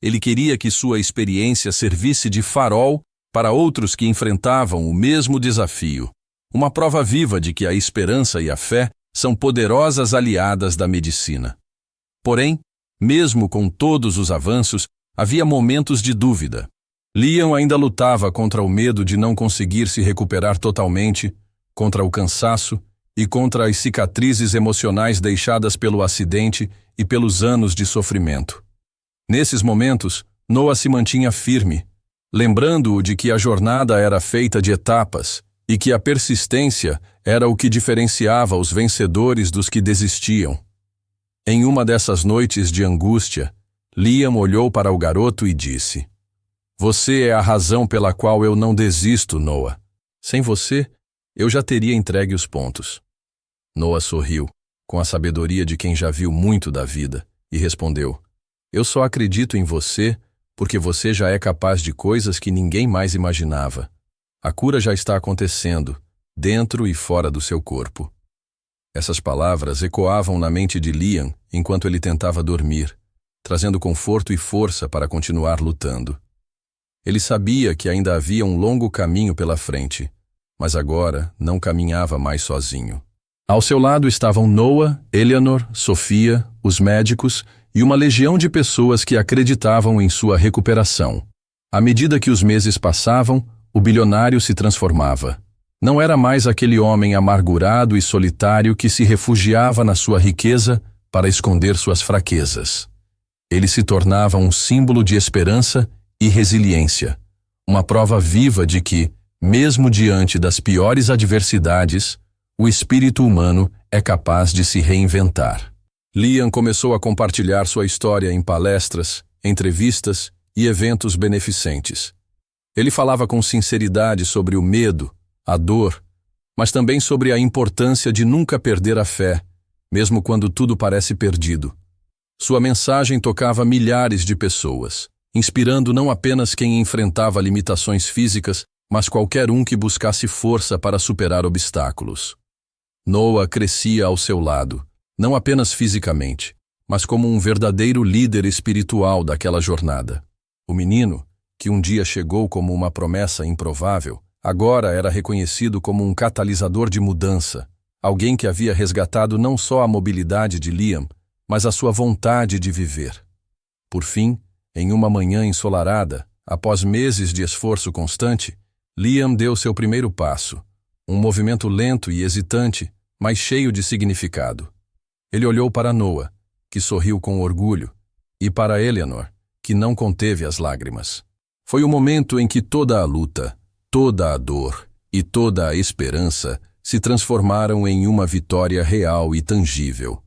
Ele queria que sua experiência servisse de farol para outros que enfrentavam o mesmo desafio, uma prova viva de que a esperança e a fé são poderosas aliadas da medicina. Porém, mesmo com todos os avanços, havia momentos de dúvida. Liam ainda lutava contra o medo de não conseguir se recuperar totalmente, contra o cansaço e contra as cicatrizes emocionais deixadas pelo acidente e pelos anos de sofrimento. Nesses momentos, Noah se mantinha firme, lembrando-o de que a jornada era feita de etapas e que a persistência era o que diferenciava os vencedores dos que desistiam. Em uma dessas noites de angústia, Liam olhou para o garoto e disse: "Você é a razão pela qual eu não desisto, Noah. Sem você, eu já teria entregue os pontos." Noah sorriu, com a sabedoria de quem já viu muito da vida, e respondeu: "Eu só acredito em você porque você já é capaz de coisas que ninguém mais imaginava. A cura já está acontecendo, dentro e fora do seu corpo." Essas palavras ecoavam na mente de Liam enquanto ele tentava dormir, trazendo conforto e força para continuar lutando. Ele sabia que ainda havia um longo caminho pela frente, mas agora não caminhava mais sozinho. Ao seu lado estavam Noah, Eleanor, Sofia, os médicos e uma legião de pessoas que acreditavam em sua recuperação. À medida que os meses passavam, o bilionário se transformava. Não era mais aquele homem amargurado e solitário que se refugiava na sua riqueza para esconder suas fraquezas. Ele se tornava um símbolo de esperança e resiliência, uma prova viva de que, mesmo diante das piores adversidades, o espírito humano é capaz de se reinventar. Liam começou a compartilhar sua história em palestras, entrevistas e eventos beneficentes. Ele falava com sinceridade sobre o medo, a dor, mas também sobre a importância de nunca perder a fé, mesmo quando tudo parece perdido. Sua mensagem tocava milhares de pessoas, inspirando não apenas quem enfrentava limitações físicas, mas qualquer um que buscasse força para superar obstáculos. Noah crescia ao seu lado, não apenas fisicamente, mas como um verdadeiro líder espiritual daquela jornada. O menino, que um dia chegou como uma promessa improvável, agora era reconhecido como um catalisador de mudança, alguém que havia resgatado não só a mobilidade de Liam, mas a sua vontade de viver. Por fim, em uma manhã ensolarada, após meses de esforço constante, Liam deu seu primeiro passo, um movimento lento e hesitante, mas cheio de significado. Ele olhou para Noah, que sorriu com orgulho, e para Eleanor, que não conteve as lágrimas. Foi o momento em que toda a luta, toda a dor e toda a esperança se transformaram em uma vitória real e tangível.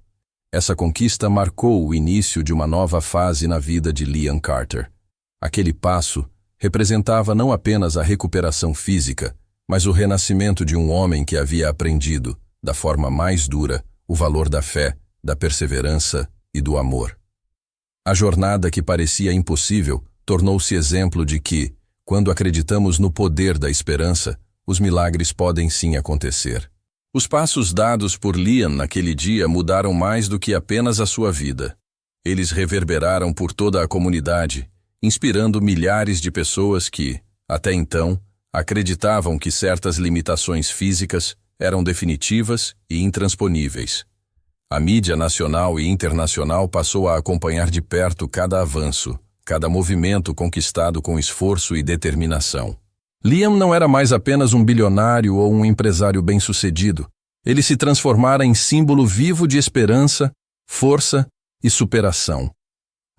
Essa conquista marcou o início de uma nova fase na vida de Liam Carter. Aquele passo representava não apenas a recuperação física, mas o renascimento de um homem que havia aprendido, da forma mais dura, o valor da fé, da perseverança e do amor. A jornada que parecia impossível tornou-se exemplo de que, quando acreditamos no poder da esperança, os milagres podem sim acontecer. Os passos dados por Liam naquele dia mudaram mais do que apenas a sua vida. Eles reverberaram por toda a comunidade, inspirando milhares de pessoas que, até então, acreditavam que certas limitações físicas eram definitivas e intransponíveis. A mídia nacional e internacional passou a acompanhar de perto cada avanço, cada movimento conquistado com esforço e determinação. Liam não era mais apenas um bilionário ou um empresário bem-sucedido. Ele se transformara em símbolo vivo de esperança, força e superação.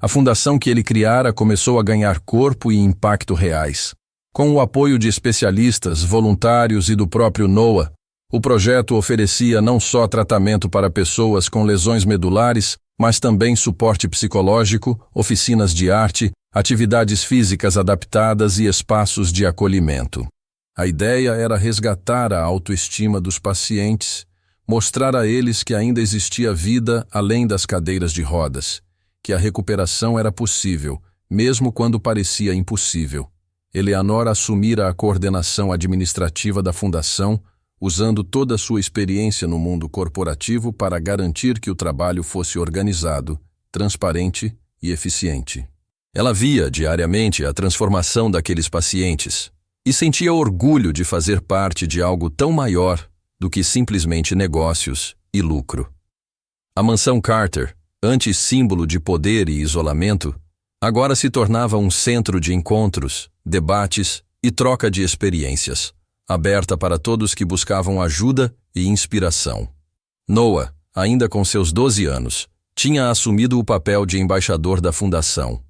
A fundação que ele criara começou a ganhar corpo e impacto reais. Com o apoio de especialistas, voluntários e do próprio Noah, o projeto oferecia não só tratamento para pessoas com lesões medulares, mas também suporte psicológico, oficinas de arte, atividades físicas adaptadas e espaços de acolhimento. A ideia era resgatar a autoestima dos pacientes, mostrar a eles que ainda existia vida além das cadeiras de rodas, que a recuperação era possível, mesmo quando parecia impossível. Eleanor assumira a coordenação administrativa da fundação, usando toda a sua experiência no mundo corporativo para garantir que o trabalho fosse organizado, transparente e eficiente. Ela via diariamente a transformação daqueles pacientes e sentia orgulho de fazer parte de algo tão maior do que simplesmente negócios e lucro. A mansão Carter, antes símbolo de poder e isolamento, agora se tornava um centro de encontros, debates e troca de experiências, aberta para todos que buscavam ajuda e inspiração. Noah, ainda com seus 12 anos, tinha assumido o papel de embaixador da fundação.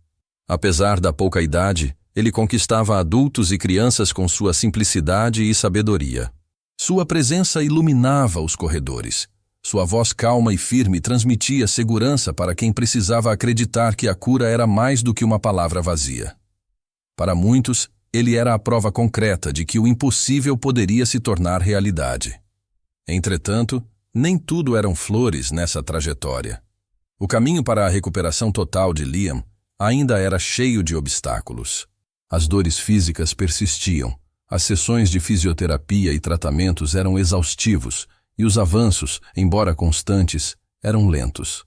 Apesar da pouca idade, ele conquistava adultos e crianças com sua simplicidade e sabedoria. Sua presença iluminava os corredores. Sua voz calma e firme transmitia segurança para quem precisava acreditar que a cura era mais do que uma palavra vazia. Para muitos, ele era a prova concreta de que o impossível poderia se tornar realidade. Entretanto, nem tudo eram flores nessa trajetória. O caminho para a recuperação total de Liam ainda era cheio de obstáculos. As dores físicas persistiam, as sessões de fisioterapia e tratamentos eram exaustivos e os avanços, embora constantes, eram lentos.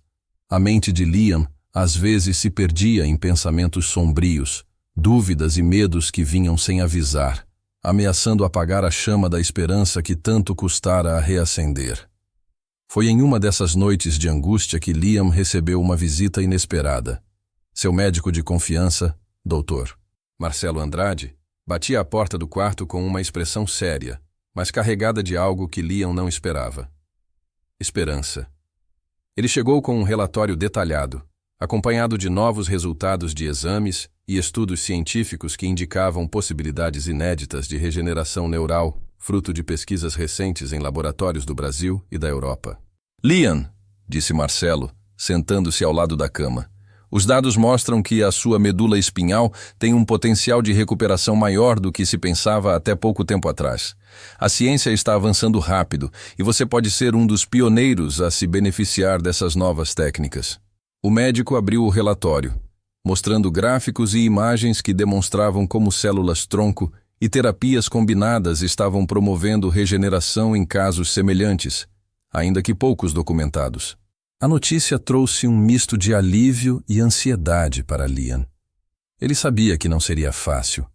A mente de Liam às vezes se perdia em pensamentos sombrios, dúvidas e medos que vinham sem avisar, ameaçando apagar a chama da esperança que tanto custara a reacender. Foi em uma dessas noites de angústia que Liam recebeu uma visita inesperada. Seu médico de confiança, Dr. Marcelo Andrade, batia à porta do quarto com uma expressão séria, mas carregada de algo que Liam não esperava. Esperança. Ele chegou com um relatório detalhado, acompanhado de novos resultados de exames e estudos científicos que indicavam possibilidades inéditas de regeneração neural, fruto de pesquisas recentes em laboratórios do Brasil e da Europa. Liam, disse Marcelo, sentando-se ao lado da cama, os dados mostram que a sua medula espinhal tem um potencial de recuperação maior do que se pensava até pouco tempo atrás. A ciência está avançando rápido e você pode ser um dos pioneiros a se beneficiar dessas novas técnicas. O médico abriu o relatório, mostrando gráficos e imagens que demonstravam como células-tronco e terapias combinadas estavam promovendo regeneração em casos semelhantes, ainda que poucos documentados. A notícia trouxe um misto de alívio e ansiedade para Liam. Ele sabia que não seria fácil,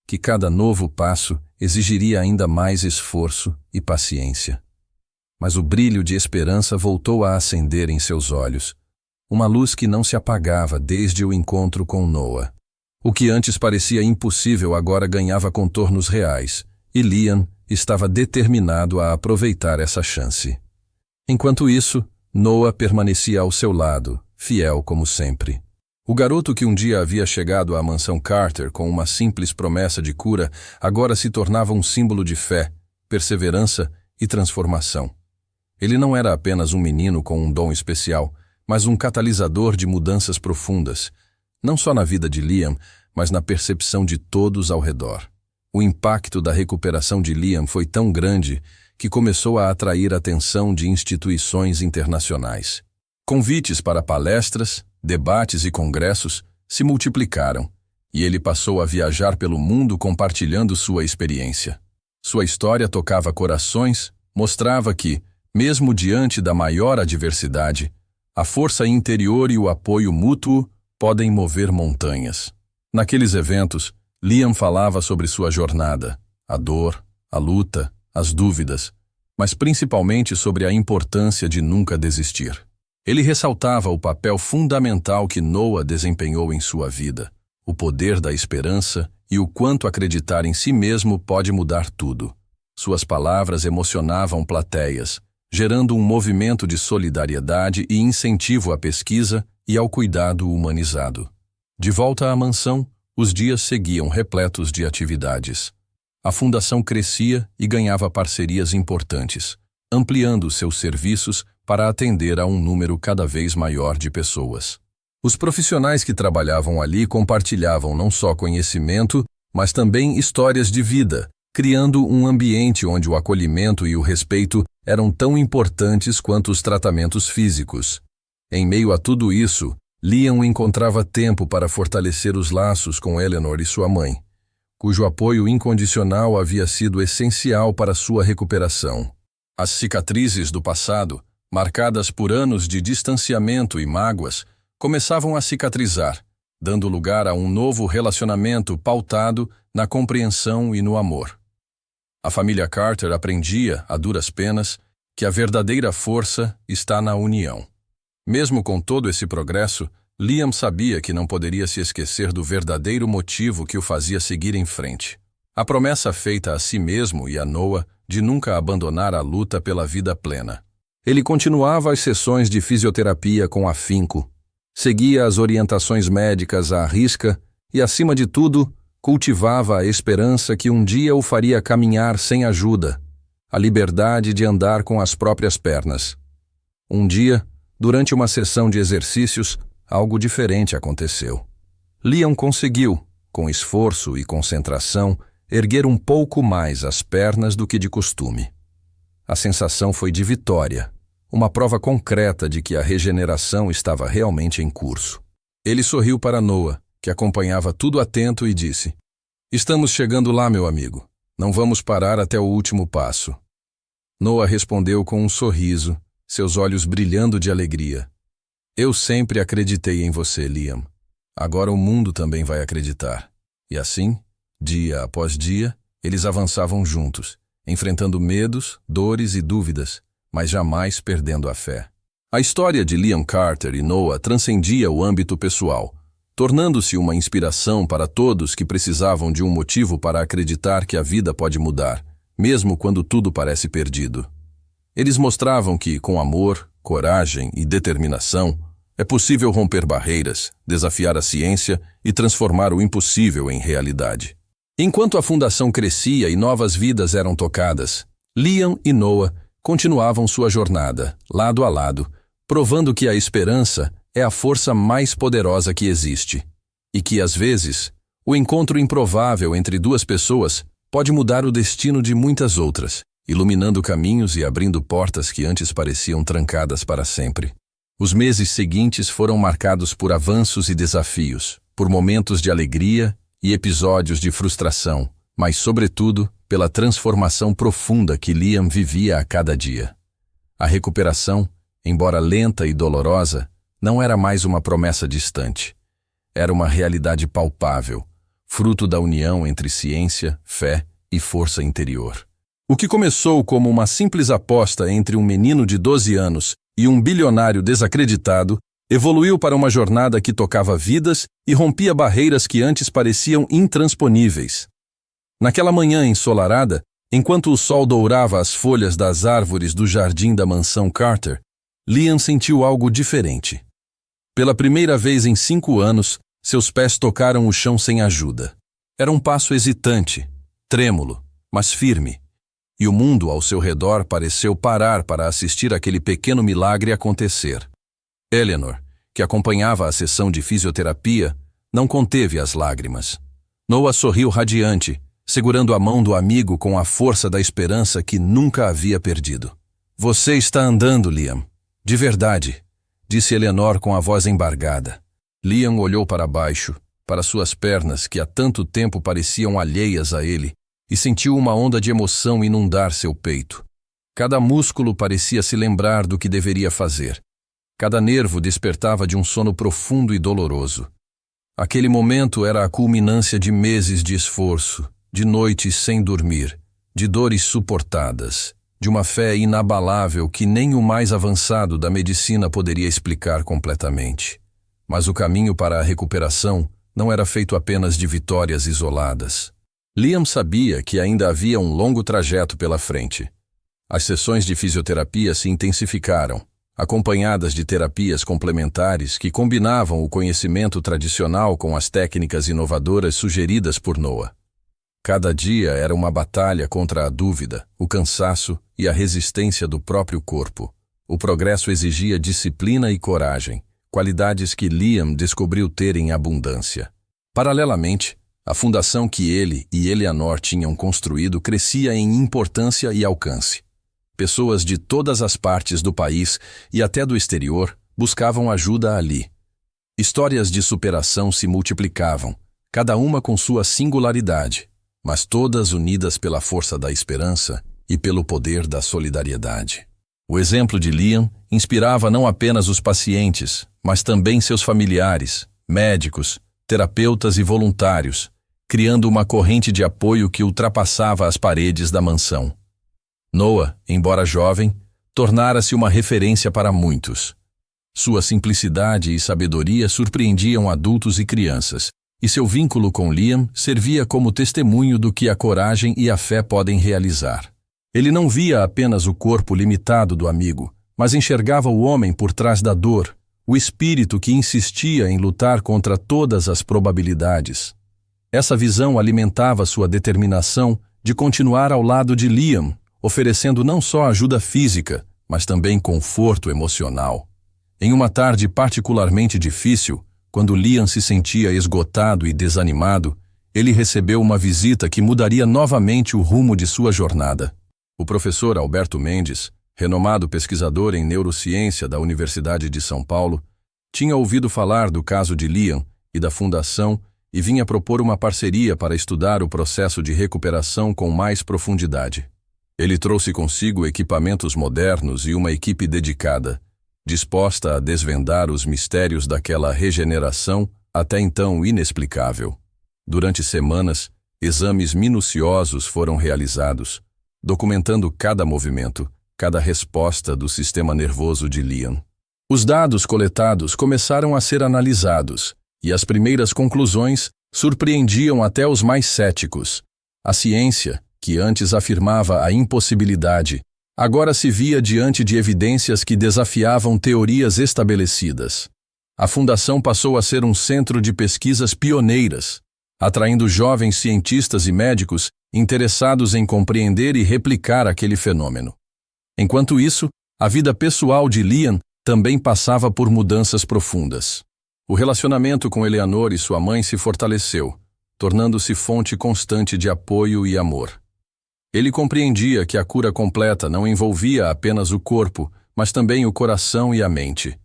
que cada novo passo exigiria ainda mais esforço e paciência. Mas o brilho de esperança voltou a acender em seus olhos, uma luz que não se apagava desde o encontro com Noah. O que antes parecia impossível agora ganhava contornos reais, e Liam estava determinado a aproveitar essa chance. Enquanto isso, Noah permanecia ao seu lado, fiel como sempre. O garoto que um dia havia chegado à mansão Carter com uma simples promessa de cura, agora se tornava um símbolo de fé, perseverança e transformação. Ele não era apenas um menino com um dom especial, mas um catalisador de mudanças profundas, não só na vida de Liam, mas na percepção de todos ao redor. O impacto da recuperação de Liam foi tão grande que começou a atrair a atenção de instituições internacionais. Convites para palestras, debates e congressos se multiplicaram, e ele passou a viajar pelo mundo compartilhando sua experiência. Sua história tocava corações, mostrava que, mesmo diante da maior adversidade, a força interior e o apoio mútuo podem mover montanhas. Naqueles eventos, Liam falava sobre sua jornada, a dor, a luta, as dúvidas, mas principalmente sobre a importância de nunca desistir. Ele ressaltava o papel fundamental que Noah desempenhou em sua vida, o poder da esperança e o quanto acreditar em si mesmo pode mudar tudo. Suas palavras emocionavam plateias, gerando um movimento de solidariedade e incentivo à pesquisa e ao cuidado humanizado. De volta à mansão, os dias seguiam repletos de atividades. A fundação crescia e ganhava parcerias importantes, ampliando seus serviços para atender a um número cada vez maior de pessoas. Os profissionais que trabalhavam ali compartilhavam não só conhecimento, mas também histórias de vida, criando um ambiente onde o acolhimento e o respeito eram tão importantes quanto os tratamentos físicos. Em meio a tudo isso, Liam encontrava tempo para fortalecer os laços com Eleanor e sua mãe, cujo apoio incondicional havia sido essencial para sua recuperação. As cicatrizes do passado, marcadas por anos de distanciamento e mágoas, começavam a cicatrizar, dando lugar a um novo relacionamento pautado na compreensão e no amor. A família Carter aprendia, a duras penas, que a verdadeira força está na união. Mesmo com todo esse progresso, Liam sabia que não poderia se esquecer do verdadeiro motivo que o fazia seguir em frente. A promessa feita a si mesmo e a Noah de nunca abandonar a luta pela vida plena. Ele continuava as sessões de fisioterapia com afinco, seguia as orientações médicas à risca e, acima de tudo, cultivava a esperança que um dia o faria caminhar sem ajuda, a liberdade de andar com as próprias pernas. Um dia, durante uma sessão de exercícios, algo diferente aconteceu. Liam conseguiu, com esforço e concentração, erguer um pouco mais as pernas do que de costume. A sensação foi de vitória, uma prova concreta de que a regeneração estava realmente em curso. Ele sorriu para Noah, que acompanhava tudo atento, e disse: "Estamos chegando lá, meu amigo. Não vamos parar até o último passo." Noah respondeu com um sorriso, seus olhos brilhando de alegria. "Eu sempre acreditei em você, Liam. Agora o mundo também vai acreditar." E assim, dia após dia, eles avançavam juntos, enfrentando medos, dores e dúvidas, mas jamais perdendo a fé. A história de Liam Carter e Noah transcendia o âmbito pessoal. tornando-se uma inspiração para todos que precisavam de um motivo para acreditar que a vida pode mudar, mesmo quando tudo parece perdido. Eles mostravam que, com amor, coragem e determinação, é possível romper barreiras, desafiar a ciência e transformar o impossível em realidade. Enquanto a fundação crescia e novas vidas eram tocadas, Liam e Noah continuavam sua jornada, lado a lado, provando que a esperança é a força mais poderosa que existe, e que, às vezes, o encontro improvável entre duas pessoas pode mudar o destino de muitas outras, iluminando caminhos e abrindo portas que antes pareciam trancadas para sempre. Os meses seguintes foram marcados por avanços e desafios, por momentos de alegria e episódios de frustração, mas, sobretudo, pela transformação profunda que Liam vivia a cada dia. A recuperação, embora lenta e dolorosa, não era mais uma promessa distante. Era uma realidade palpável, fruto da união entre ciência, fé e força interior. O que começou como uma simples aposta entre um menino de 12 anos e um bilionário desacreditado, evoluiu para uma jornada que tocava vidas e rompia barreiras que antes pareciam intransponíveis. Naquela manhã ensolarada, enquanto o sol dourava as folhas das árvores do jardim da mansão Carter, Liam sentiu algo diferente. Pela primeira vez em 5 anos, seus pés tocaram o chão sem ajuda. Era um passo hesitante, trêmulo, mas firme. E o mundo ao seu redor pareceu parar para assistir aquele pequeno milagre acontecer. Eleanor, que acompanhava a sessão de fisioterapia, não conteve as lágrimas. Noah sorriu radiante, segurando a mão do amigo com a força da esperança que nunca havia perdido. "Você está andando, Liam. De verdade", disse Eleanor com a voz embargada. Liam olhou para baixo, para suas pernas que há tanto tempo pareciam alheias a ele, e sentiu uma onda de emoção inundar seu peito. Cada músculo parecia se lembrar do que deveria fazer. Cada nervo despertava de um sono profundo e doloroso. Aquele momento era a culminância de meses de esforço, de noites sem dormir, de dores suportadas, de uma fé inabalável que nem o mais avançado da medicina poderia explicar completamente. Mas o caminho para a recuperação não era feito apenas de vitórias isoladas. Liam sabia que ainda havia um longo trajeto pela frente. As sessões de fisioterapia se intensificaram, acompanhadas de terapias complementares que combinavam o conhecimento tradicional com as técnicas inovadoras sugeridas por Noah. Cada dia era uma batalha contra a dúvida, o cansaço e a resistência do próprio corpo. O progresso exigia disciplina e coragem, qualidades que Liam descobriu ter em abundância. Paralelamente, a fundação que ele e Eleanor tinham construído crescia em importância e alcance. Pessoas de todas as partes do país e até do exterior buscavam ajuda ali. Histórias de superação se multiplicavam, cada uma com sua singularidade, mas todas unidas pela força da esperança e pelo poder da solidariedade. O exemplo de Liam inspirava não apenas os pacientes, mas também seus familiares, médicos, terapeutas e voluntários, criando uma corrente de apoio que ultrapassava as paredes da mansão. Noah, embora jovem, tornara-se uma referência para muitos. Sua simplicidade e sabedoria surpreendiam adultos e crianças, e seu vínculo com Liam servia como testemunho do que a coragem e a fé podem realizar. Ele não via apenas o corpo limitado do amigo, mas enxergava o homem por trás da dor, o espírito que insistia em lutar contra todas as probabilidades. Essa visão alimentava sua determinação de continuar ao lado de Liam, oferecendo não só ajuda física, mas também conforto emocional. Em uma tarde particularmente difícil, quando Liam se sentia esgotado e desanimado, ele recebeu uma visita que mudaria novamente o rumo de sua jornada. O professor Alberto Mendes, renomado pesquisador em neurociência da Universidade de São Paulo, tinha ouvido falar do caso de Liam e da fundação e vinha propor uma parceria para estudar o processo de recuperação com mais profundidade. Ele trouxe consigo equipamentos modernos e uma equipe dedicada, disposta a desvendar os mistérios daquela regeneração até então inexplicável. Durante semanas, exames minuciosos foram realizados, documentando cada movimento, cada resposta do sistema nervoso de Liam. Os dados coletados começaram a ser analisados, E as primeiras conclusões surpreendiam até os mais céticos. A ciência, que antes afirmava a impossibilidade, agora se via diante de evidências que desafiavam teorias estabelecidas. A Fundação passou a ser um centro de pesquisas pioneiras, atraindo jovens cientistas e médicos interessados em compreender e replicar aquele fenômeno. Enquanto isso, a vida pessoal de Liam também passava por mudanças profundas. O relacionamento com Eleanor e sua mãe se fortaleceu, tornando-se fonte constante de apoio e amor. Ele compreendia que a cura completa não envolvia apenas o corpo, mas também o coração e a mente.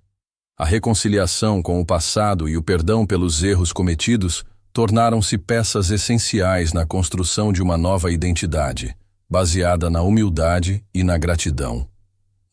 A reconciliação com o passado e o perdão pelos erros cometidos tornaram-se peças essenciais na construção de uma nova identidade, baseada na humildade e na gratidão.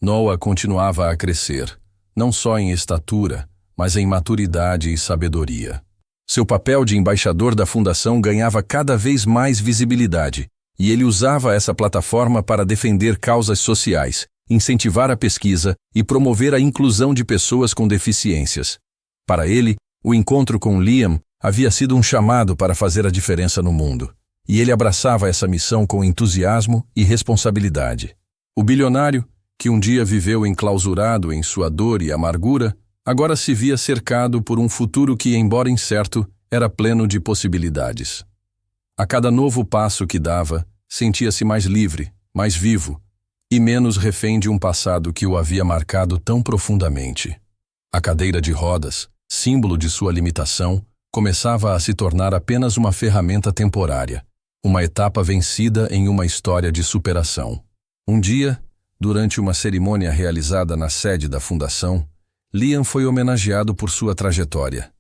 Noah continuava a crescer, não só em estatura, mas em maturidade e sabedoria. Seu papel de embaixador da Fundação ganhava cada vez mais visibilidade, e ele usava essa plataforma para defender causas sociais, incentivar a pesquisa e promover a inclusão de pessoas com deficiências. Para ele, o encontro com Liam havia sido um chamado para fazer a diferença no mundo, e ele abraçava essa missão com entusiasmo e responsabilidade. O bilionário, que um dia viveu enclausurado em sua dor e amargura, agora se via cercado por um futuro que, embora incerto, era pleno de possibilidades. A cada novo passo que dava, sentia-se mais livre, mais vivo, e menos refém de um passado que o havia marcado tão profundamente. A cadeira de rodas, símbolo de sua limitação, começava a se tornar apenas uma ferramenta temporária, uma etapa vencida em uma história de superação. Um dia, durante uma cerimônia realizada na sede da Fundação, Liam foi homenageado por sua trajetória.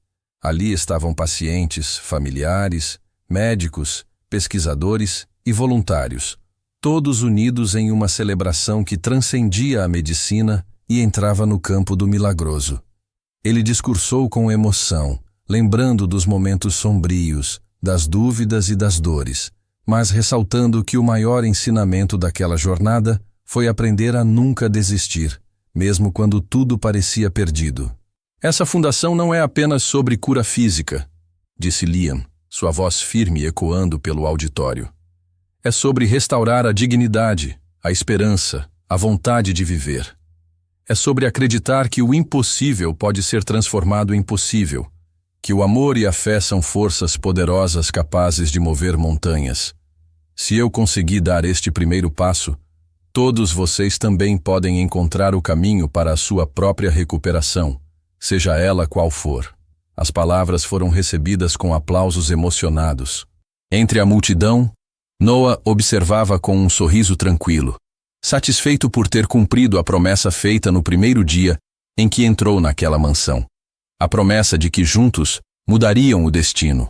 Ali estavam pacientes, familiares, médicos, pesquisadores e voluntários, todos unidos em uma celebração que transcendia a medicina e entrava no campo do milagroso. Ele discursou com emoção, lembrando dos momentos sombrios, das dúvidas e das dores, mas ressaltando que o maior ensinamento daquela jornada foi aprender a nunca desistir, mesmo quando tudo parecia perdido. Essa fundação não é apenas sobre cura física, disse Liam, sua voz firme ecoando pelo auditório. É sobre restaurar a dignidade, a esperança, a vontade de viver. É sobre acreditar que o impossível pode ser transformado em possível, que o amor e a fé são forças poderosas capazes de mover montanhas. Se eu conseguir dar este primeiro passo, todos vocês também podem encontrar o caminho para a sua própria recuperação, seja ela qual for. As palavras foram recebidas com aplausos emocionados. Entre a multidão, Noah observava com um sorriso tranquilo, satisfeito por ter cumprido a promessa feita no primeiro dia em que entrou naquela mansão. A promessa de que juntos mudariam o destino,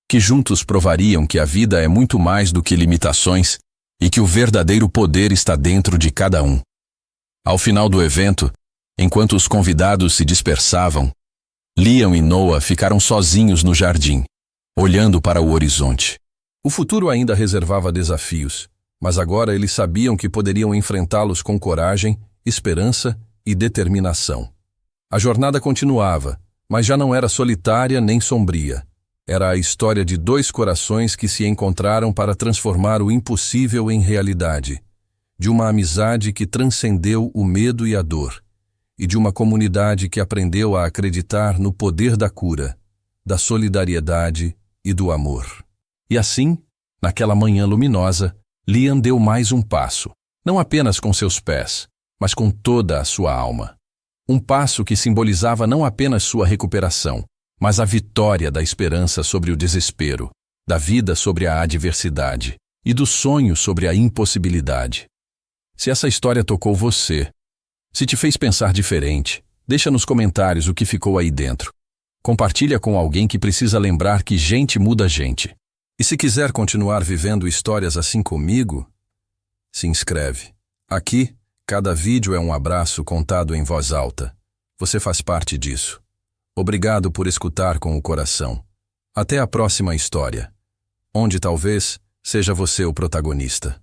que juntos provariam que a vida é muito mais do que limitações e que o verdadeiro poder está dentro de cada um. Ao final do evento, enquanto os convidados se dispersavam, Liam e Noah ficaram sozinhos no jardim, olhando para o horizonte. O futuro ainda reservava desafios, mas agora eles sabiam que poderiam enfrentá-los com coragem, esperança e determinação. A jornada continuava, mas já não era solitária nem sombria. Era a história de dois corações que se encontraram para transformar o impossível em realidade, de uma amizade que transcendeu o medo e a dor, e de uma comunidade que aprendeu a acreditar no poder da cura, da solidariedade e do amor. E assim, naquela manhã luminosa, Liam deu mais um passo, não apenas com seus pés, mas com toda a sua alma. Um passo que simbolizava não apenas sua recuperação, mas a vitória da esperança sobre o desespero, da vida sobre a adversidade e do sonho sobre a impossibilidade. Se essa história tocou você, se te fez pensar diferente, deixa nos comentários o que ficou aí dentro. Compartilha com alguém que precisa lembrar que gente muda gente. E se quiser continuar vivendo histórias assim comigo, se inscreve. Aqui, cada vídeo é um abraço contado em voz alta. Você faz parte disso. Obrigado por escutar com o coração. Até a próxima história, onde talvez seja você o protagonista.